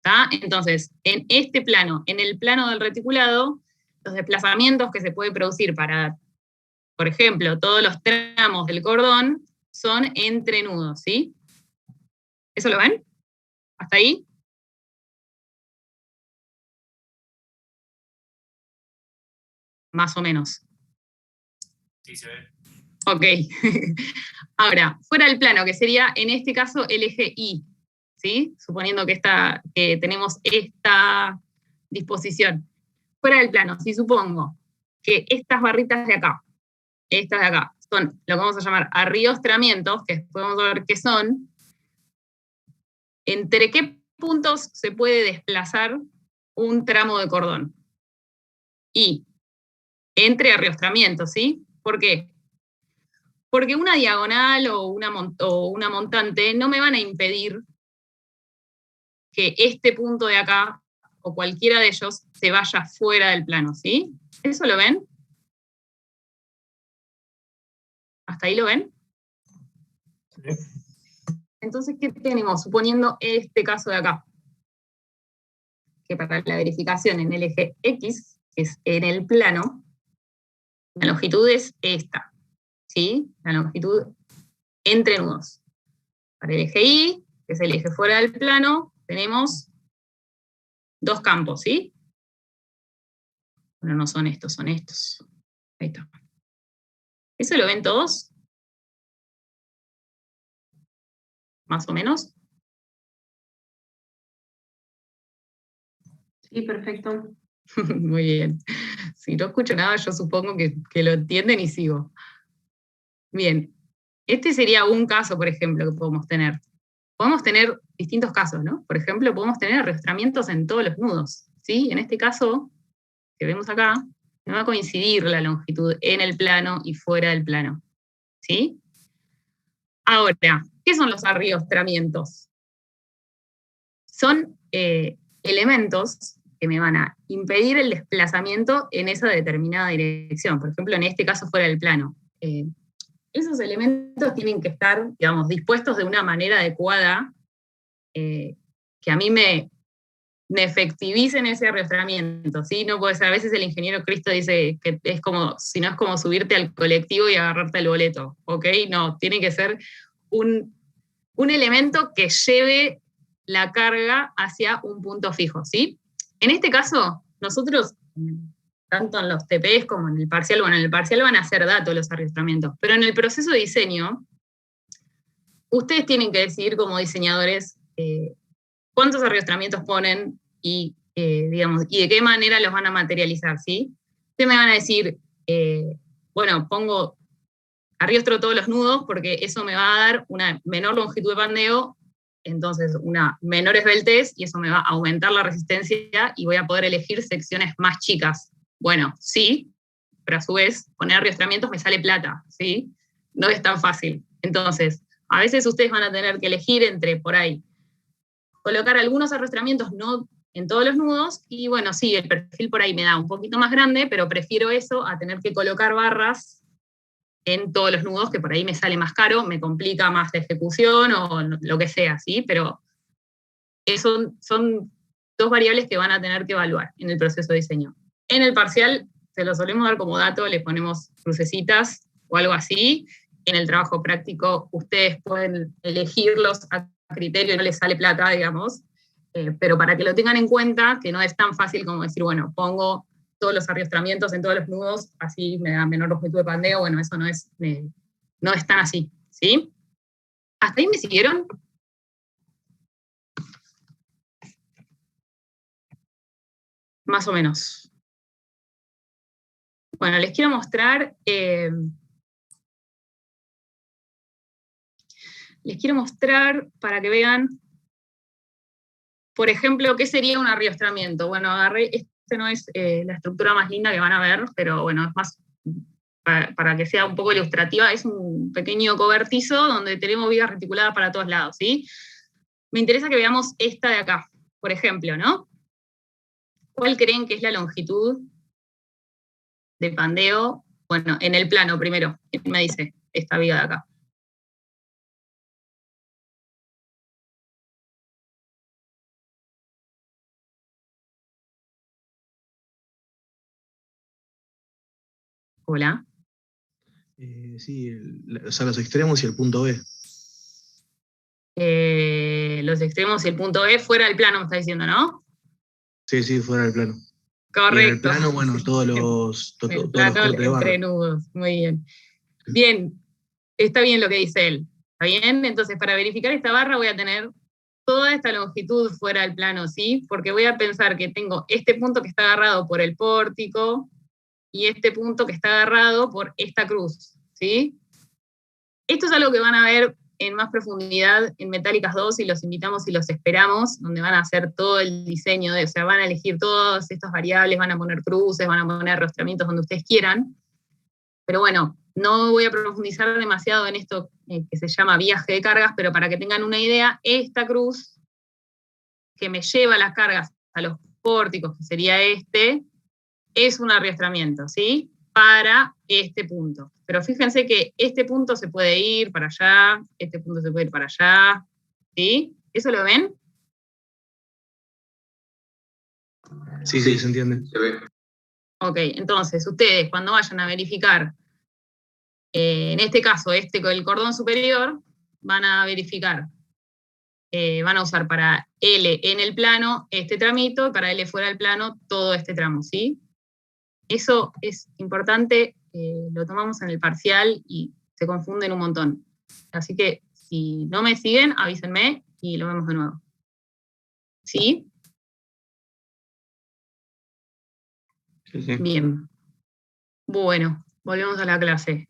¿tá? Entonces, en este plano, en el plano del reticulado, los desplazamientos que se puede producir para, por ejemplo, todos los tramos del cordón son entre nudos, ¿sí? ¿Eso lo ven? ¿Hasta ahí? Más o menos. Sí, se ve. Ok. Ahora, fuera del plano, que sería en este caso el eje Y, ¿sí? Suponiendo que tenemos esta disposición. Fuera del plano, si supongo que estas barritas de acá, son lo que vamos a llamar arriostramientos, que después vamos a ver qué son, ¿entre qué puntos se puede desplazar un tramo de cordón? Y entre arriostramientos, ¿sí? ¿Por qué? Porque una diagonal o una montante no me van a impedir que este punto de acá, o cualquiera de ellos, se vaya fuera del plano, ¿sí? ¿Eso lo ven? ¿Hasta ahí lo ven? Entonces, ¿qué tenemos? Suponiendo este caso de acá, que para la verificación en el eje X, que es en el plano, la longitud es esta, ¿sí? La longitud entre nudos. Para el eje Y, que es el eje fuera del plano, tenemos dos campos, ¿sí? Bueno, no son estos, son estos. Ahí está. ¿Eso lo ven todos? ¿Más o menos? Sí, perfecto. Muy bien. Si no escucho nada, yo supongo que lo entienden y sigo. Bien. Este sería un caso, por ejemplo, que podemos tener. Podemos tener distintos casos, ¿no? Por ejemplo, podemos tener arrastramientos en todos los nudos, ¿sí? En este caso, que vemos acá, me va a coincidir la longitud en el plano y fuera del plano, ¿sí? Ahora, ¿qué son los arriostramientos? Son elementos que me van a impedir el desplazamiento en esa determinada dirección. Por ejemplo, en este caso fuera del plano. Esos elementos tienen que estar, digamos, dispuestos de una manera adecuada que a mí me efectivicen ese arrastramiento, ¿sí? No puede ser, a veces el ingeniero Cristo dice que es como, si no es como subirte al colectivo y agarrarte el boleto, ¿ok? No, tiene que ser un elemento que lleve la carga hacia un punto fijo, ¿sí? En este caso, nosotros, tanto en los TPs como en el parcial, bueno, en el parcial van a ser datos los arrastramientos, pero en el proceso de diseño, ustedes tienen que decidir como diseñadores cuántos arrastramientos ponen y, digamos, y de qué manera los van a materializar, ¿sí? Ustedes me van a decir, bueno, arriostro todos los nudos porque eso me va a dar una menor longitud de pandeo, entonces una menor esbeltez, y eso me va a aumentar la resistencia y voy a poder elegir secciones más chicas. Bueno, sí, pero a su vez, poner arriostramientos me sale plata, ¿sí? No es tan fácil. Entonces, a veces ustedes van a tener que elegir entre, por ahí, colocar algunos arrastramientos no en todos los nudos, y bueno, sí, el perfil por ahí me da un poquito más grande, pero prefiero eso a tener que colocar barras en todos los nudos, que por ahí me sale más caro, me complica más la ejecución o lo que sea, ¿sí? Pero son dos variables que van a tener que evaluar en el proceso de diseño. En el parcial se lo solemos dar como dato, le ponemos crucecitas o algo así. En el trabajo práctico ustedes pueden elegirlos a criterio y no les sale plata, digamos, pero para que lo tengan en cuenta, que no es tan fácil como decir, bueno, pongo todos los arrastramientos en todos los nudos, así me da menor longitud de pandeo, bueno, eso no es tan así, ¿sí? ¿Hasta ahí me siguieron? Más o menos. Bueno, les quiero mostrar para que vean, por ejemplo, qué sería un arriostramiento. Bueno, este no es la estructura más linda que van a ver, pero bueno, es más para que sea un poco ilustrativa, es un pequeño cobertizo donde tenemos vigas reticuladas para todos lados, ¿sí? Me interesa que veamos esta de acá, por ejemplo, ¿no? ¿Cuál creen que es la longitud de pandeo? Bueno, en el plano primero, ¿quién me dice esta viga de acá? Hola. Sí, o sea, los extremos y el punto B. Los extremos y el punto B fuera del plano, me está diciendo, ¿no? Sí, fuera del plano. Correcto. Y en el plano, bueno, todos los cortes de barra. Entre nudos, muy bien. Bien, está bien lo que dice él. ¿Está bien? Entonces, para verificar esta barra voy a tener toda esta longitud fuera del plano, ¿sí? Porque voy a pensar que tengo este punto que está agarrado por el pórtico y este punto que está agarrado por esta cruz, ¿sí? Esto es algo que van a ver en más profundidad en Metálicas 2 y los invitamos y los esperamos, donde van a hacer todo el diseño, o sea, van a elegir todas estas variables, van a poner cruces, van a poner arrastramientos donde ustedes quieran. Pero bueno, no voy a profundizar demasiado en esto que se llama viaje de cargas, pero para que tengan una idea, esta cruz que me lleva las cargas a los pórticos, que sería este, es un arrastramiento, ¿sí? Para este punto. Pero fíjense que este punto se puede ir para allá, este punto se puede ir para allá, ¿sí? ¿Eso lo ven? Sí, se entiende. Se ve. Ok, entonces ustedes cuando vayan a verificar, en este caso con el cordón superior, van a verificar, van a usar para L en el plano este tramito, y para L fuera del plano todo este tramo, ¿sí? Eso es importante, lo tomamos en el parcial y se confunden un montón. Así que si no me siguen, avísenme y lo vemos de nuevo. ¿Sí? Sí. Bien. Bueno, volvemos a la clase.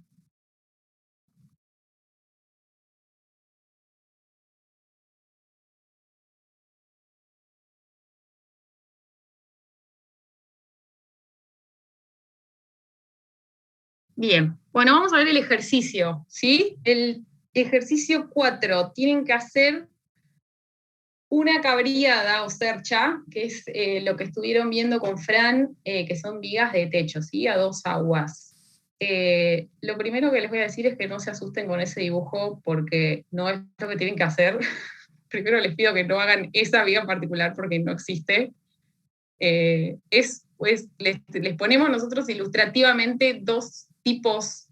Bien, bueno, vamos a ver el ejercicio, ¿sí? El ejercicio 4, tienen que hacer una cabriada o cercha, que es lo que estuvieron viendo con Fran, que son vigas de techo, ¿sí? A 2 aguas. Lo primero que les voy a decir es que no se asusten con ese dibujo, porque no es lo que tienen que hacer. Primero les pido que no hagan esa viga en particular, porque no existe. Pues, les ponemos nosotros ilustrativamente 2 tipos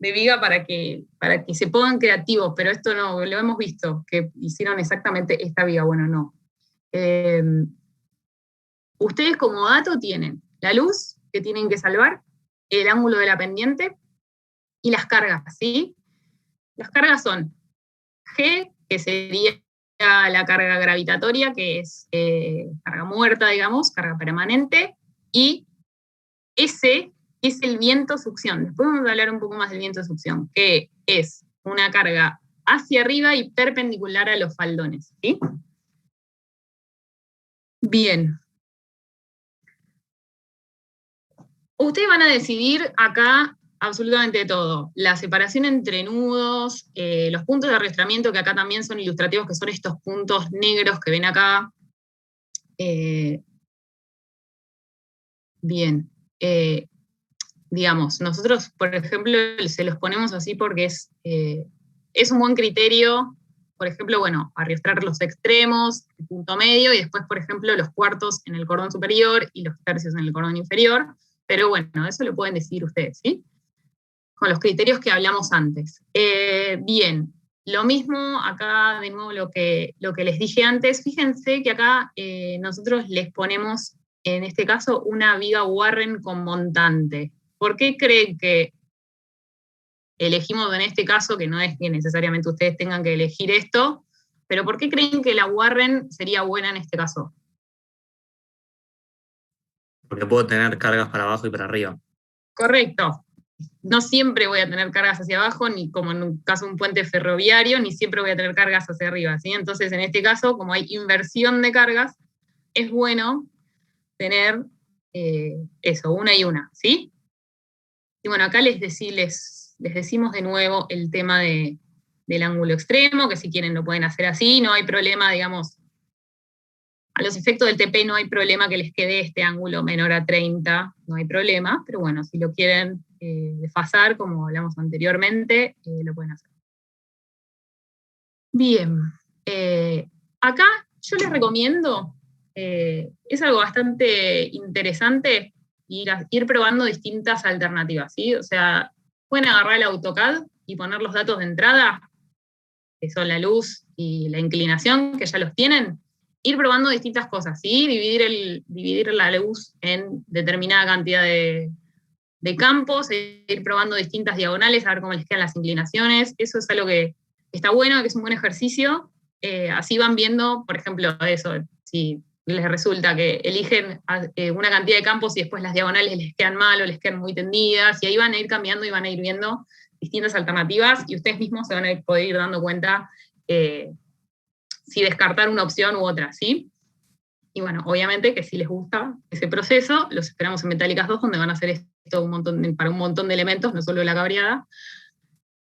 de viga para que se pongan creativos, pero esto no, lo hemos visto, que hicieron exactamente esta viga, bueno, no. Ustedes como dato tienen la luz, que tienen que salvar, el ángulo de la pendiente, y las cargas, ¿sí? Las cargas son G, que sería la carga gravitatoria, que es carga muerta, digamos, carga permanente, y S es el viento succión. Después vamos a hablar un poco más del viento succión, que es una carga hacia arriba y perpendicular a los faldones, ¿sí? Bien. Ustedes van a decidir acá absolutamente todo. La separación entre nudos, los puntos de arrastramiento, que acá también son ilustrativos, que son estos puntos negros que ven acá. Bien. Digamos, nosotros, por ejemplo, se los ponemos así porque es un buen criterio, por ejemplo, bueno, arrastrar los extremos, el punto medio, y después, por ejemplo, los cuartos en el cordón superior y los tercios en el cordón inferior, pero bueno, eso lo pueden decidir ustedes, ¿sí? Con los criterios que hablamos antes. Bien, lo mismo acá, de nuevo, lo que les dije antes. Fíjense que acá nosotros les ponemos, en este caso, una viga Warren con montante. ¿Por qué creen que elegimos en este caso, que no es que necesariamente ustedes tengan que elegir esto, pero por qué creen que la Warren sería buena en este caso? Porque puedo tener cargas para abajo y para arriba. Correcto. No siempre voy a tener cargas hacia abajo, ni como en un caso de un puente ferroviario, ni siempre voy a tener cargas hacia arriba, ¿sí? Entonces, en este caso, como hay inversión de cargas, es bueno tener eso, una y una, ¿sí? Y bueno, acá les decimos de nuevo el tema del ángulo extremo, que si quieren lo pueden hacer así, no hay problema, digamos, a los efectos del TP no hay problema que les quede este ángulo menor a 30, no hay problema, pero bueno, si lo quieren desfasar, como hablamos anteriormente, lo pueden hacer. Bien, acá yo les recomiendo, es algo bastante interesante, ir probando distintas alternativas, ¿sí? O sea, pueden agarrar el AutoCAD y poner los datos de entrada, que son la luz y la inclinación, que ya los tienen, ir probando distintas cosas, ¿sí? Dividir la luz en determinada cantidad de campos, ir probando distintas diagonales, a ver cómo les quedan las inclinaciones. Eso es algo que está bueno, que es un buen ejercicio. Así van viendo, por ejemplo, eso, si les resulta que eligen una cantidad de campos y después las diagonales les quedan mal o les quedan muy tendidas, y ahí van a ir cambiando y van a ir viendo distintas alternativas, y ustedes mismos se van a poder ir dando cuenta si descartar una opción u otra, ¿sí? Y bueno, obviamente que si les gusta ese proceso, los esperamos en Metálicas 2, donde van a hacer esto para un montón de elementos, no solo la cabreada.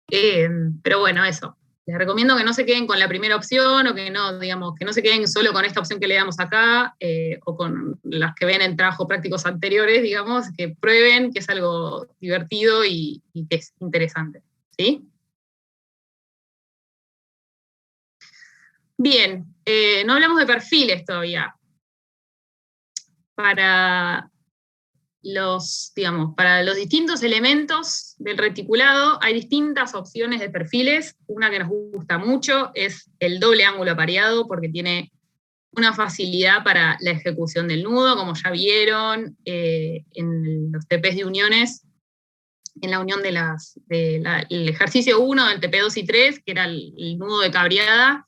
Pero bueno, eso. Les recomiendo que no se queden con la primera opción, o que no, digamos, que no se queden solo con esta opción que le damos acá, o con las que ven en trabajos prácticos anteriores, digamos, que prueben que es algo divertido y que es interesante, ¿sí? Bien, no hablamos de perfiles todavía. Para los distintos elementos del reticulado hay distintas opciones de perfiles. Una que nos gusta mucho es el doble ángulo apareado, porque tiene una facilidad para la ejecución del nudo, como ya vieron en los TPs de uniones, en la unión el ejercicio 1 del TP 2 y 3, que era el nudo de cabreada.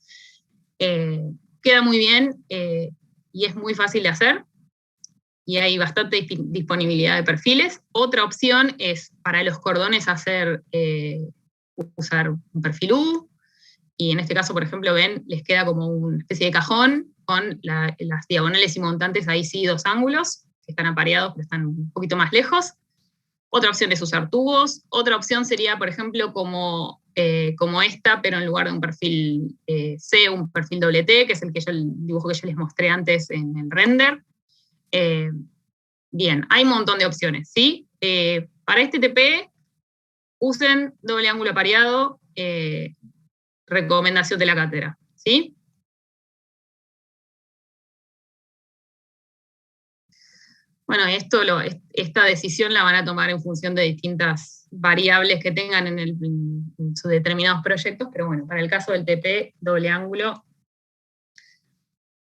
Queda muy bien y es muy fácil de hacer, y hay bastante disponibilidad de perfiles. Otra opción es para los cordones usar un perfil U, y en este caso, por ejemplo, ven, les queda como una especie de cajón con las diagonales y montantes, ahí sí 2 ángulos, que están apareados pero están un poquito más lejos. Otra opción es usar tubos. Otra opción sería, por ejemplo, como esta, pero en lugar de un perfil C, un perfil WT, que es el dibujo que yo les mostré antes en el render. Bien, hay un montón de opciones, ¿sí? Para este TP, usen doble ángulo apareado, recomendación de la cátedra, ¿sí? Bueno, esta decisión la van a tomar en función de distintas variables que tengan en sus determinados proyectos, pero bueno, para el caso del TP, doble ángulo.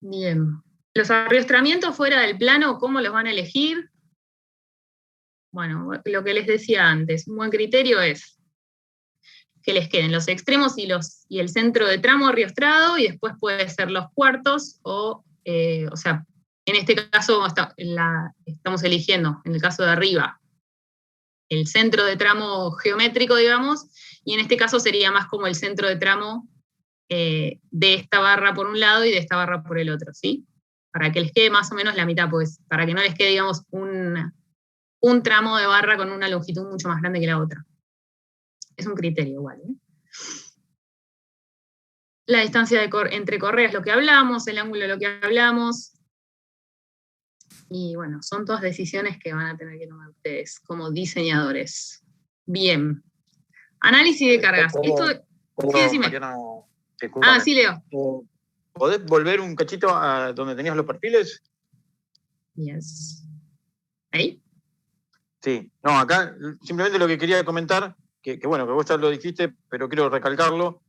Bien. Los arrastramientos fuera del plano, ¿cómo los van a elegir? Bueno, lo que les decía antes, un buen criterio es que les queden los extremos y el centro de tramo arriostrado, y después puede ser los cuartos, o sea, en este caso estamos eligiendo, en el caso de arriba, el centro de tramo geométrico, digamos, y en este caso sería más como el centro de tramo de esta barra por un lado y de esta barra por el otro, ¿sí? Para que les quede más o menos la mitad, pues, para que no les quede, digamos, un tramo de barra con una longitud mucho más grande que la otra. Es un criterio igual, ¿eh? La distancia entre correas, lo que hablamos, el ángulo, lo que hablamos. Y bueno, son todas decisiones que van a tener que tomar ustedes como diseñadores. Bien. Análisis de cargas. Sí, decime. Mariana, discúlpame. Sí, Leo. ¿Podés volver un cachito a donde tenías los perfiles? Yes. ¿Ahí? Sí, no, acá simplemente lo que quería comentar, que bueno, que vos ya lo dijiste, pero quiero recalcarlo,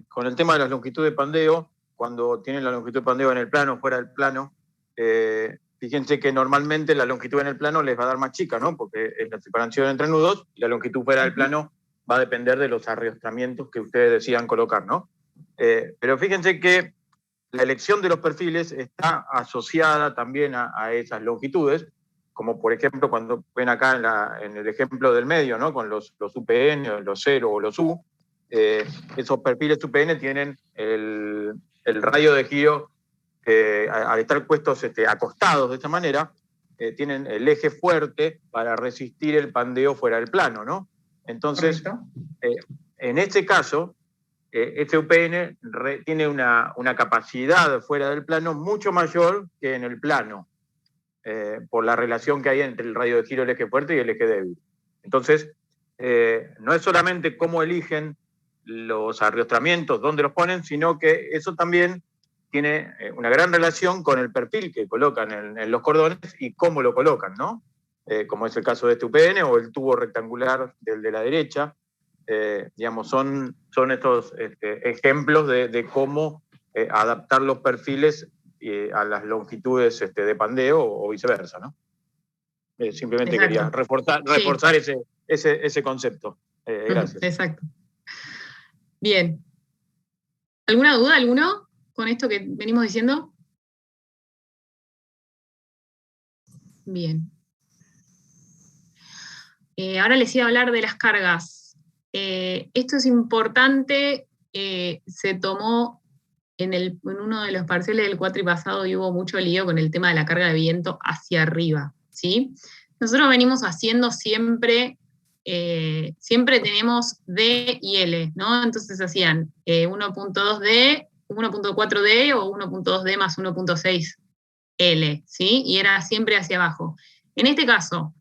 con el tema de las longitudes de pandeo, cuando tienen la longitud de pandeo en el plano o fuera del plano, fíjense que normalmente la longitud en el plano les va a dar más chica, ¿no? Porque es la separación entre nudos, y la longitud fuera del plano va a depender de los arrastramientos que ustedes decidan colocar, ¿no? Pero fíjense que la elección de los perfiles está asociada también a esas longitudes, como por ejemplo cuando ven acá en el ejemplo del medio, ¿no? Con los UPN, los 0 o los U, esos perfiles UPN tienen el radio de giro, al estar puestos acostados de esta manera, tienen el eje fuerte para resistir el pandeo fuera del plano, ¿no? Entonces, en este caso, este UPN tiene una capacidad fuera del plano mucho mayor que en el plano, por la relación que hay entre el radio de giro del eje fuerte y el eje débil. Entonces, no es solamente cómo eligen los arrastramientos, dónde los ponen, sino que eso también tiene una gran relación con el perfil que colocan en los cordones y cómo lo colocan, ¿no? Como es el caso de este UPN o el tubo rectangular del de la derecha. Digamos, son estos ejemplos de cómo adaptar los perfiles a las longitudes de pandeo o viceversa, ¿no? Simplemente quería reforzar ese concepto. Gracias. Exacto. Bien. ¿Alguna duda, alguno, con esto que venimos diciendo? Bien. Ahora les iba a hablar de las cargas. Esto es importante, se tomó en uno de los parciales del cuatrimestre y hubo mucho lío con el tema de la carga de viento hacia arriba, ¿sí? Nosotros venimos haciendo siempre tenemos D y L, ¿no? Entonces hacían 1.2D, 1.4D o 1.2D más 1.6 L, ¿sí? Y era siempre hacia abajo. En este caso,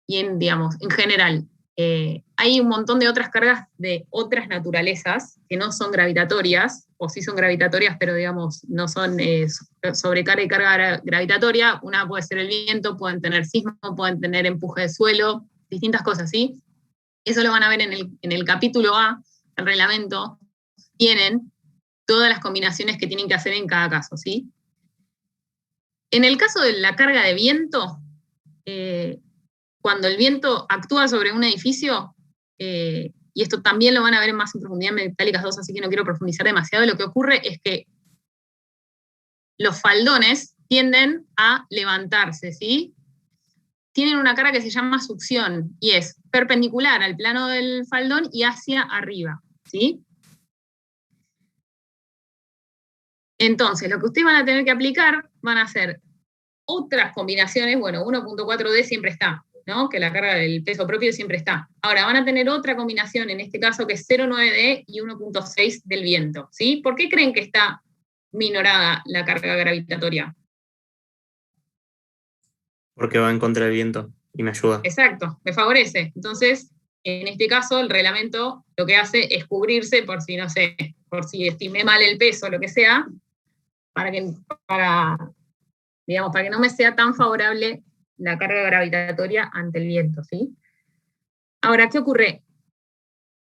y digamos, en general, hay un montón de otras cargas de otras naturalezas que no son gravitatorias, o sí son gravitatorias, pero digamos, no son sobrecarga y carga gravitatoria. Una puede ser el viento, pueden tener sismo, pueden tener empuje de suelo, distintas cosas, ¿sí? Eso lo van a ver en el capítulo A, el reglamento, tienen todas las combinaciones que tienen que hacer en cada caso, ¿sí? En el caso de la carga de viento, cuando el viento actúa sobre un edificio, y esto también lo van a ver más en profundidad en Metálicas 2, así que no quiero profundizar demasiado, lo que ocurre es que los faldones tienden a levantarse, ¿sí? Tienen una carga que se llama succión, y es perpendicular al plano del faldón y hacia arriba, ¿sí? Entonces, lo que ustedes van a tener que aplicar van a ser otras combinaciones, bueno, 1.4D siempre está, ¿no? Que la carga del peso propio siempre está. Ahora, van a tener otra combinación, en este caso, que es 0.9D y 1.6 del viento, ¿sí? ¿Por qué creen que está minorada la carga gravitatoria? Porque va en contra del viento y me ayuda. Exacto, me favorece. Entonces, en este caso, el reglamento lo que hace es cubrirse por si, no sé, por si estimé mal el peso, lo que sea, para que no me sea tan favorable la carga gravitatoria ante el viento, ¿sí? Ahora, ¿qué ocurre?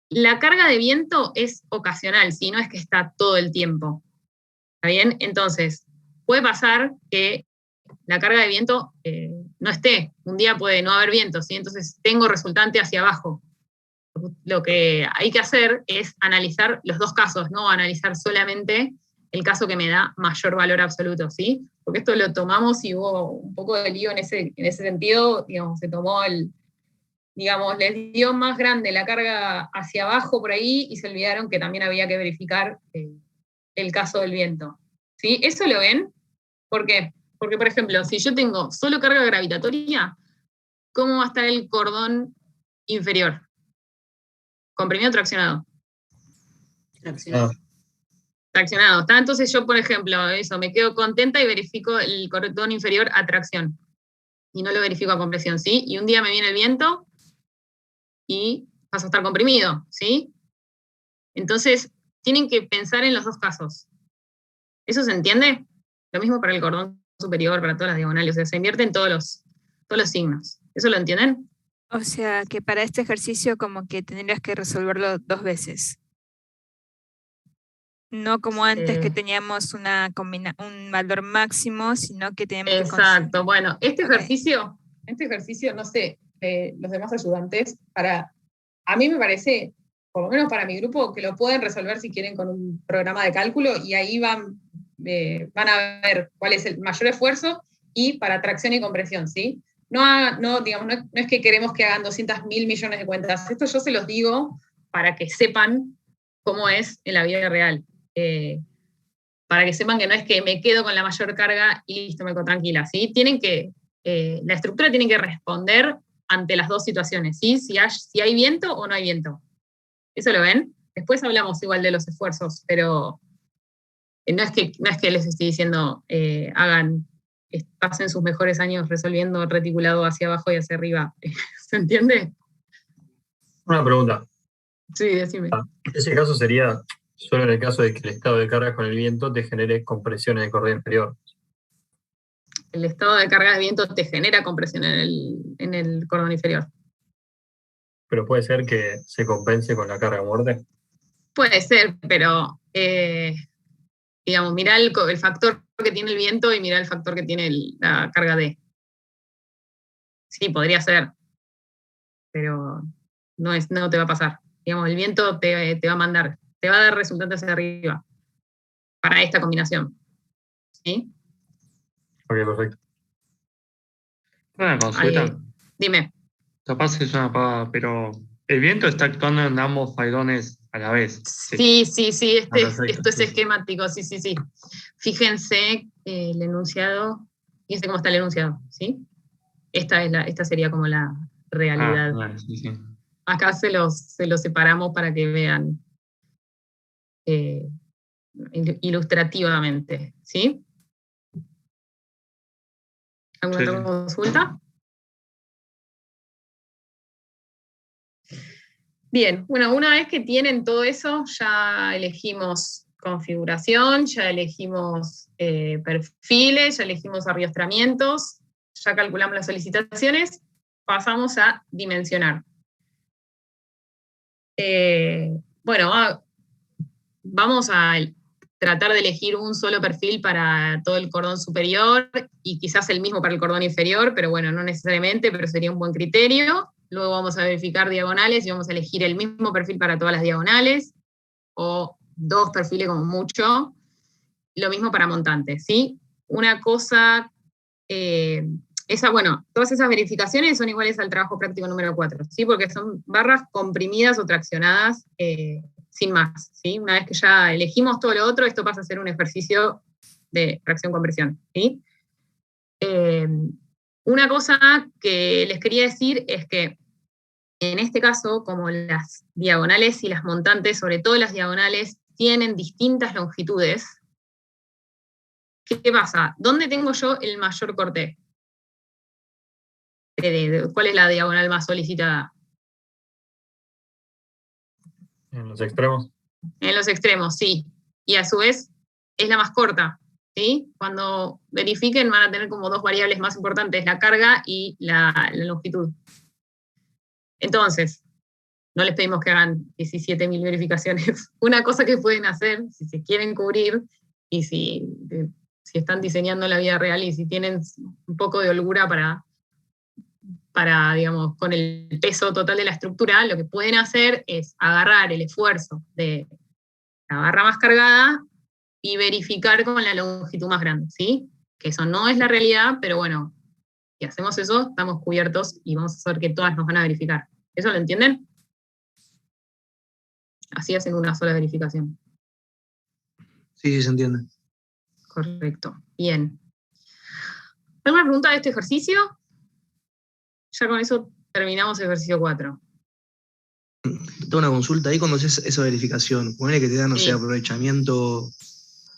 La carga de viento es ocasional, ¿sí? No es que está todo el tiempo. ¿Está bien? Entonces, puede pasar que la carga de viento no esté. Un día puede no haber viento, ¿sí? Entonces tengo resultante hacia abajo. Lo que hay que hacer es analizar los dos casos, no analizar solamente el caso que me da mayor valor absoluto, ¿sí? Porque esto lo tomamos y hubo un poco de lío en ese sentido, digamos, se tomó les dio más grande la carga hacia abajo por ahí y se olvidaron que también había que verificar el caso del viento, ¿sí? ¿Eso lo ven? ¿Por qué? Porque, por ejemplo, si yo tengo solo carga gravitatoria, ¿cómo va a estar el cordón inferior? ¿Comprimido o traccionado? Traccionado. ¿Está? Entonces yo, por ejemplo, me quedo contenta y verifico el cordón inferior a tracción. Y no lo verifico a compresión, ¿sí? Y un día me viene el viento y pasa a estar comprimido, ¿sí? Entonces, tienen que pensar en los dos casos. ¿Eso se entiende? Lo mismo para el cordón superior, para todas las diagonales. O sea, se invierten todos los signos. ¿Eso lo entienden? O sea, que para este ejercicio como que tendrías que resolverlo 2 veces. No como antes que teníamos un valor máximo, sino que tenemos que... Exacto. Bueno, este Ok. ejercicio, no sé, los demás ayudantes, a mí me parece, por lo menos para mi grupo, que lo pueden resolver si quieren con un programa de cálculo y ahí van a ver cuál es el mayor esfuerzo y para tracción y compresión, ¿sí? Digamos, no es que queremos que hagan 200.000 millones de cuentas. Esto yo se los digo para que sepan cómo es en la vida real. Para que sepan que no es que me quedo con la mayor carga y listo, me quedo tranquila, ¿sí? La estructura tiene que responder ante las dos situaciones, ¿sí? Si hay viento o no hay viento. ¿Eso lo ven? Después hablamos igual de los esfuerzos, pero no es que les estoy diciendo pasen sus mejores años resolviendo reticulado hacia abajo y hacia arriba. ¿Se entiende? Una pregunta. Sí, decime. Ese caso sería solo en el caso de que el estado de carga con el viento te genere compresión en el cordón inferior. El estado de carga de viento te genera compresión en el cordón inferior. Pero puede ser que se compense con la carga muerte. Puede ser, pero digamos, mirá el factor que tiene el viento y mirá el factor que tiene la carga D. Sí, podría ser, pero no te va a pasar. Digamos, el viento te va a mandar, te va a dar resultantes hacia arriba para esta combinación. ¿Sí? Ok, perfecto. Una consulta. Dime. Capaz es una pavada, pero el viento está actuando en ambos failones a la vez. Sí, esto es Sí. esquemático, sí. Fíjense el enunciado, fíjense cómo está el enunciado, ¿sí? Esta sería como la realidad. Bueno, sí. Acá se los separamos para que vean ilustrativamente, ¿sí? ¿Alguna otra consulta? Bien, bueno, una vez que tienen todo eso, ya elegimos configuración, ya elegimos perfiles, ya elegimos arrastramientos, ya calculamos las solicitaciones, pasamos a dimensionar. Vamos a tratar de elegir un solo perfil para todo el cordón superior y quizás el mismo para el cordón inferior, pero bueno, no necesariamente, pero sería un buen criterio. Luego vamos a verificar diagonales y vamos a elegir el mismo perfil para todas las diagonales, o 2 perfiles como mucho. Lo mismo para montantes, ¿sí? Una cosa, todas esas verificaciones son iguales al trabajo práctico número 4, ¿sí? Porque son barras comprimidas o traccionadas sin más, ¿sí? Una vez que ya elegimos todo lo otro, esto pasa a ser un ejercicio de tracción-compresión, ¿sí? Una cosa que les quería decir es que en este caso, como las diagonales y las montantes, sobre todo las diagonales, tienen distintas longitudes, ¿qué pasa? ¿Dónde tengo yo el mayor corte? ¿Cuál es la diagonal más solicitada? En los extremos. En los extremos, sí. Y a su vez es la más corta, ¿sí? Cuando verifiquen van a tener como 2 variables más importantes, la carga y la longitud. Entonces, no les pedimos que hagan 17.000 verificaciones. Una cosa que pueden hacer, si se quieren cubrir, y si están diseñando la vida real y si tienen un poco de holgura para, digamos, con el peso total de la estructura, lo que pueden hacer es agarrar el esfuerzo de la barra más cargada y verificar con la longitud más grande, ¿sí? Que eso no es la realidad, pero bueno, si hacemos eso, estamos cubiertos y vamos a saber que todas nos van a verificar. ¿Eso lo entienden? Así hacen una sola verificación. Sí, se entiende. Correcto. Bien. ¿Alguna pregunta de este ejercicio? Ya con eso terminamos el ejercicio 4. Tengo una consulta ahí cuando haces esa verificación. Ponele que te dan, no Sí. sé, aprovechamiento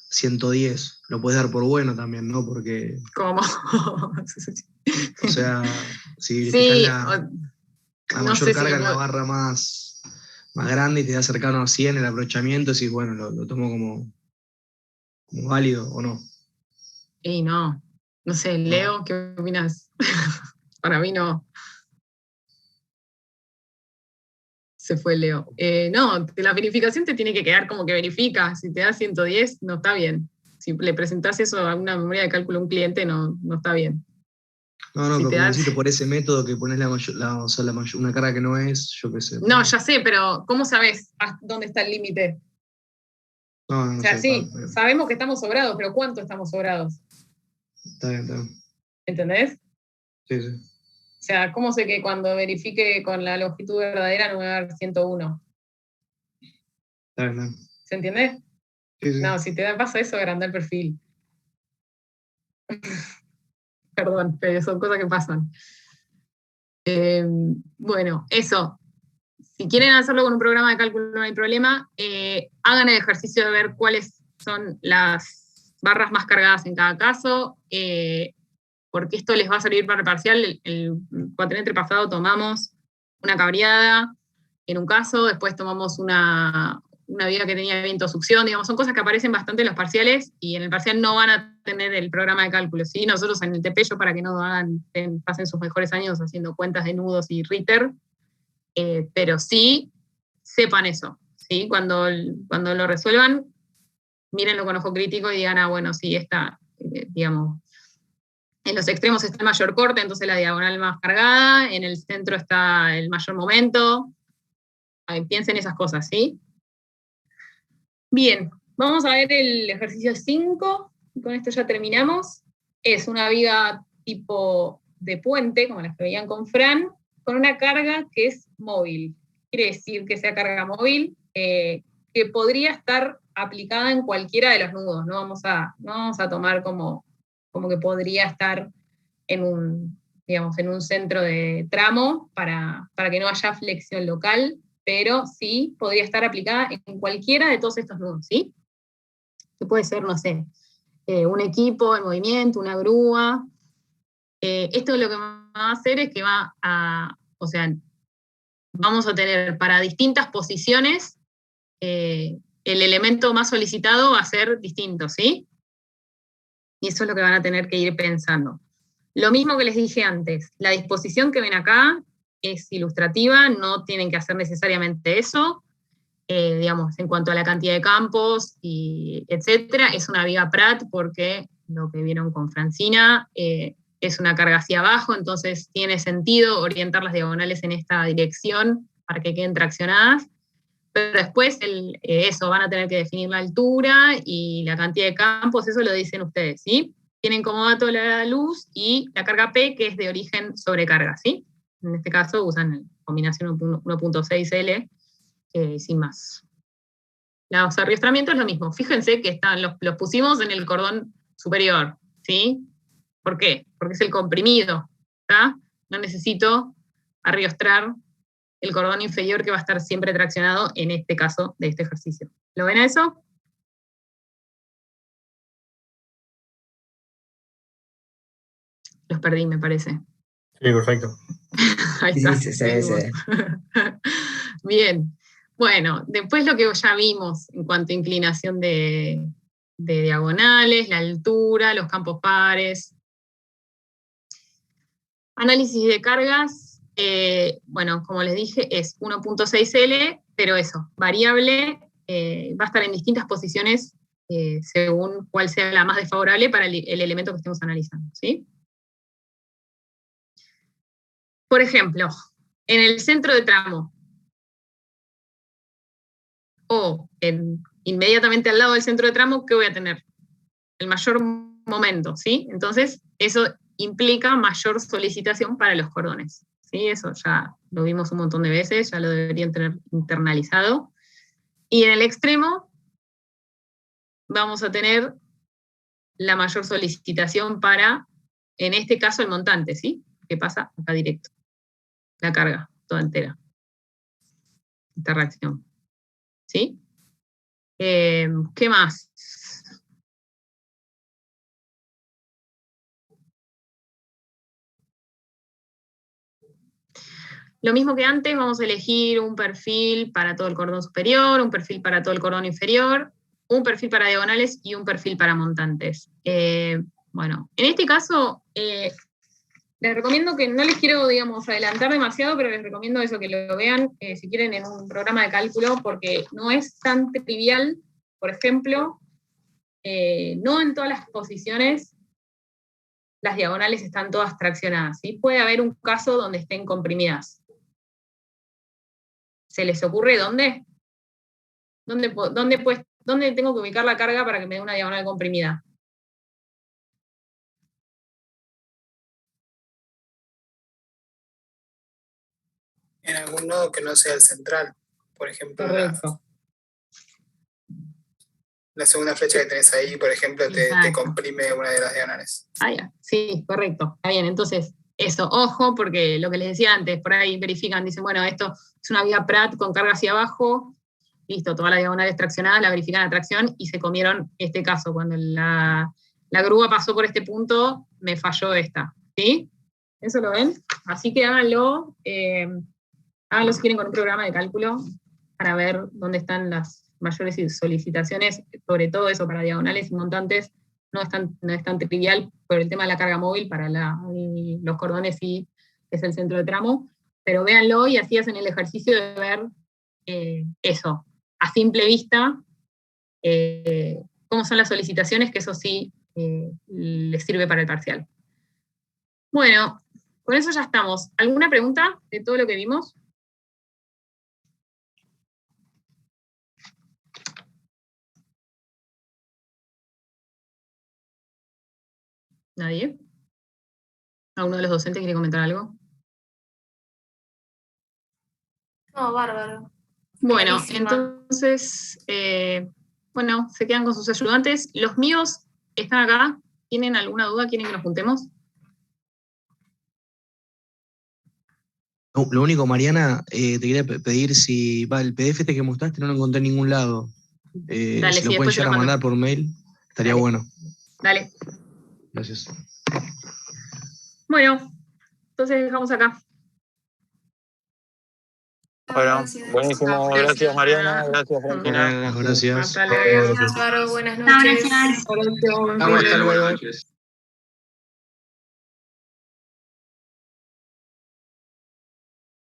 110. Lo puedes dar por bueno también, ¿no? Porque, ¿Cómo? o sea, si Sí, verificás la no mayor sé si carga en la puedo- barra más grande y te da cercano a 100 el aprovechamiento, decís, bueno, lo tomo como válido o no. Y no sé, Leo, ¿qué opinas? Para mí no. Se fue Leo. No, la verificación te tiene que quedar como que verifica. Si te da 110, no está bien. Si le presentás eso a una memoria de cálculo a un cliente, no está bien. No, Si pero te como da- deciste, por ese método que pones una carga que no es, yo qué sé. No, ya sé, pero ¿cómo sabes dónde está el límite? No O sea, sé, sí, sabemos que estamos sobrados, pero ¿cuánto estamos sobrados? está bien. ¿Entendés? Sí. O sea, ¿cómo sé que cuando verifique con la longitud verdadera no me va a dar 101? Está bien. ¿Se entiende? Sí. No, si te pasa eso, agranda el perfil. Perdón, pero son cosas que pasan. Bueno, eso. Si quieren hacerlo con un programa de cálculo no hay problema. Hagan el ejercicio de ver cuáles son las barras más cargadas en cada caso, porque esto les va a servir para el parcial. El cuatrimestre pasado tomamos una cabreada en un caso, después tomamos una viga que tenía viento succión, digamos, son cosas que aparecen bastante en los parciales y en el parcial no van a tener el programa de cálculo, ¿sí? Nosotros en el TPELLO, para que no pasen sus mejores años haciendo cuentas de nudos y Ritter, pero sí sepan eso, ¿sí? Cuando lo resuelvan, mírenlo con ojo crítico y digan, bueno, sí, está, digamos, en los extremos está el mayor corte, entonces la diagonal más cargada, en el centro está el mayor momento. Piensen esas cosas, ¿sí? Bien, vamos a ver el ejercicio 5, y con esto ya terminamos. Es una viga tipo de puente, como las que veían con Fran, con una carga que es móvil. Quiere decir que sea carga móvil, que podría estar aplicada en cualquiera de los nudos. No vamos a tomar como que podría estar en un centro de tramo para que no haya flexión local, pero sí podría estar aplicada en cualquiera de todos estos nudos, ¿sí? Que puede ser, no sé, un equipo en movimiento, una grúa. Esto lo que va a hacer es que vamos a tener para distintas posiciones, el elemento más solicitado va a ser distinto, ¿sí? Y eso es lo que van a tener que ir pensando. Lo mismo que les dije antes, la disposición que ven acá es ilustrativa, no tienen que hacer necesariamente eso. Digamos, en cuanto a la cantidad de campos, y etcétera, es una viga Pratt porque lo que vieron con Francina es una carga hacia abajo, entonces tiene sentido orientar las diagonales en esta dirección para que queden traccionadas. Pero después eso, van a tener que definir la altura y la cantidad de campos, eso lo dicen ustedes, ¿sí? Tienen como dato la luz y la carga P, que es de origen sobrecarga, ¿sí? En este caso usan combinación 1.6L, sin más. Los arrastramientos es lo mismo. Fíjense que los pusimos en el cordón superior, ¿sí? ¿Por qué? Porque es el comprimido, ¿está? No necesito arrastrar el cordón inferior que va a estar siempre traccionado en este caso de este ejercicio. ¿Lo ven a eso? Los perdí, me parece. Sí, perfecto. Ahí está. Sí, se ve. Bien. Bueno, después lo que ya vimos en cuanto a inclinación de diagonales, la altura, los campos pares. Análisis de cargas, bueno, como les dije, es 1.6L, pero eso, variable, va a estar en distintas posiciones según cuál sea la más desfavorable para el elemento que estemos analizando, ¿sí? Por ejemplo, en el centro de tramo, o inmediatamente al lado del centro de tramo, ¿qué voy a tener? El mayor momento, ¿sí? Entonces, eso implica mayor solicitación para los cordones, ¿sí? Eso ya lo vimos un montón de veces, ya lo deberían tener internalizado. Y en el extremo, vamos a tener la mayor solicitación para, en este caso, el montante, ¿sí? Que pasa acá directo. La carga, toda entera. Esta reacción. ¿Sí? ¿Qué más? Lo mismo que antes, vamos a elegir un perfil para todo el cordón superior, un perfil para todo el cordón inferior, un perfil para diagonales y un perfil para montantes. Bueno, en este caso, les les recomiendo que no les quiero, digamos, adelantar demasiado, pero les recomiendo eso, que lo vean, si quieren, en un programa de cálculo, porque no es tan trivial. Por ejemplo, no en todas las posiciones las diagonales están todas traccionadas, ¿sí? Puede haber un caso donde estén comprimidas. ¿Se les ocurre dónde? ¿Dónde tengo que ubicar la carga para que me dé una diagonal comprimida? En algún nodo que no sea el central. Por ejemplo, Correcto. la segunda flecha que tenés ahí, por ejemplo, te Exacto. comprime una de las diagonales. Ah, ya. Sí, correcto. Está bien, entonces, eso, ojo, porque lo que les decía antes, por ahí verifican, dicen, bueno, esto es una vía Pratt con carga hacia abajo, listo, todas las diagonales traccionadas, la verifican a tracción y se comieron este caso. Cuando la grúa pasó por este punto, me falló esta, ¿sí? ¿Eso lo ven? Así que háganlo si quieren con un programa de cálculo para ver dónde están las mayores solicitaciones, sobre todo eso para diagonales y montantes. No es tan trivial por el tema de la carga móvil, para los cordones sí es el centro de tramo, pero véanlo y así hacen el ejercicio de ver eso, a simple vista, cómo son las solicitaciones, que eso sí les sirve para el parcial. Bueno, con eso ya estamos. ¿Alguna pregunta de todo lo que vimos? ¿Nadie? ¿Alguno de los docentes quiere comentar algo? No, bárbaro. Bueno, Buenísima. entonces, se quedan con sus ayudantes. Los míos están acá. ¿Tienen alguna duda? ¿Quieren que nos juntemos? No, lo único, Mariana, te quería pedir si el PDF este que mostraste no lo encontré en ningún lado. Dale, si sí, lo pueden después te llegar lo a mando. mandar por mail, estaría Dale. bueno. Dale. Gracias. Bueno, entonces dejamos acá. Bueno, buenísimo. Gracias, Mariana. Gracias, Valentina. Gracias. Hasta luego. Bárbaro, buenas No, noches. gracias. Hasta luego.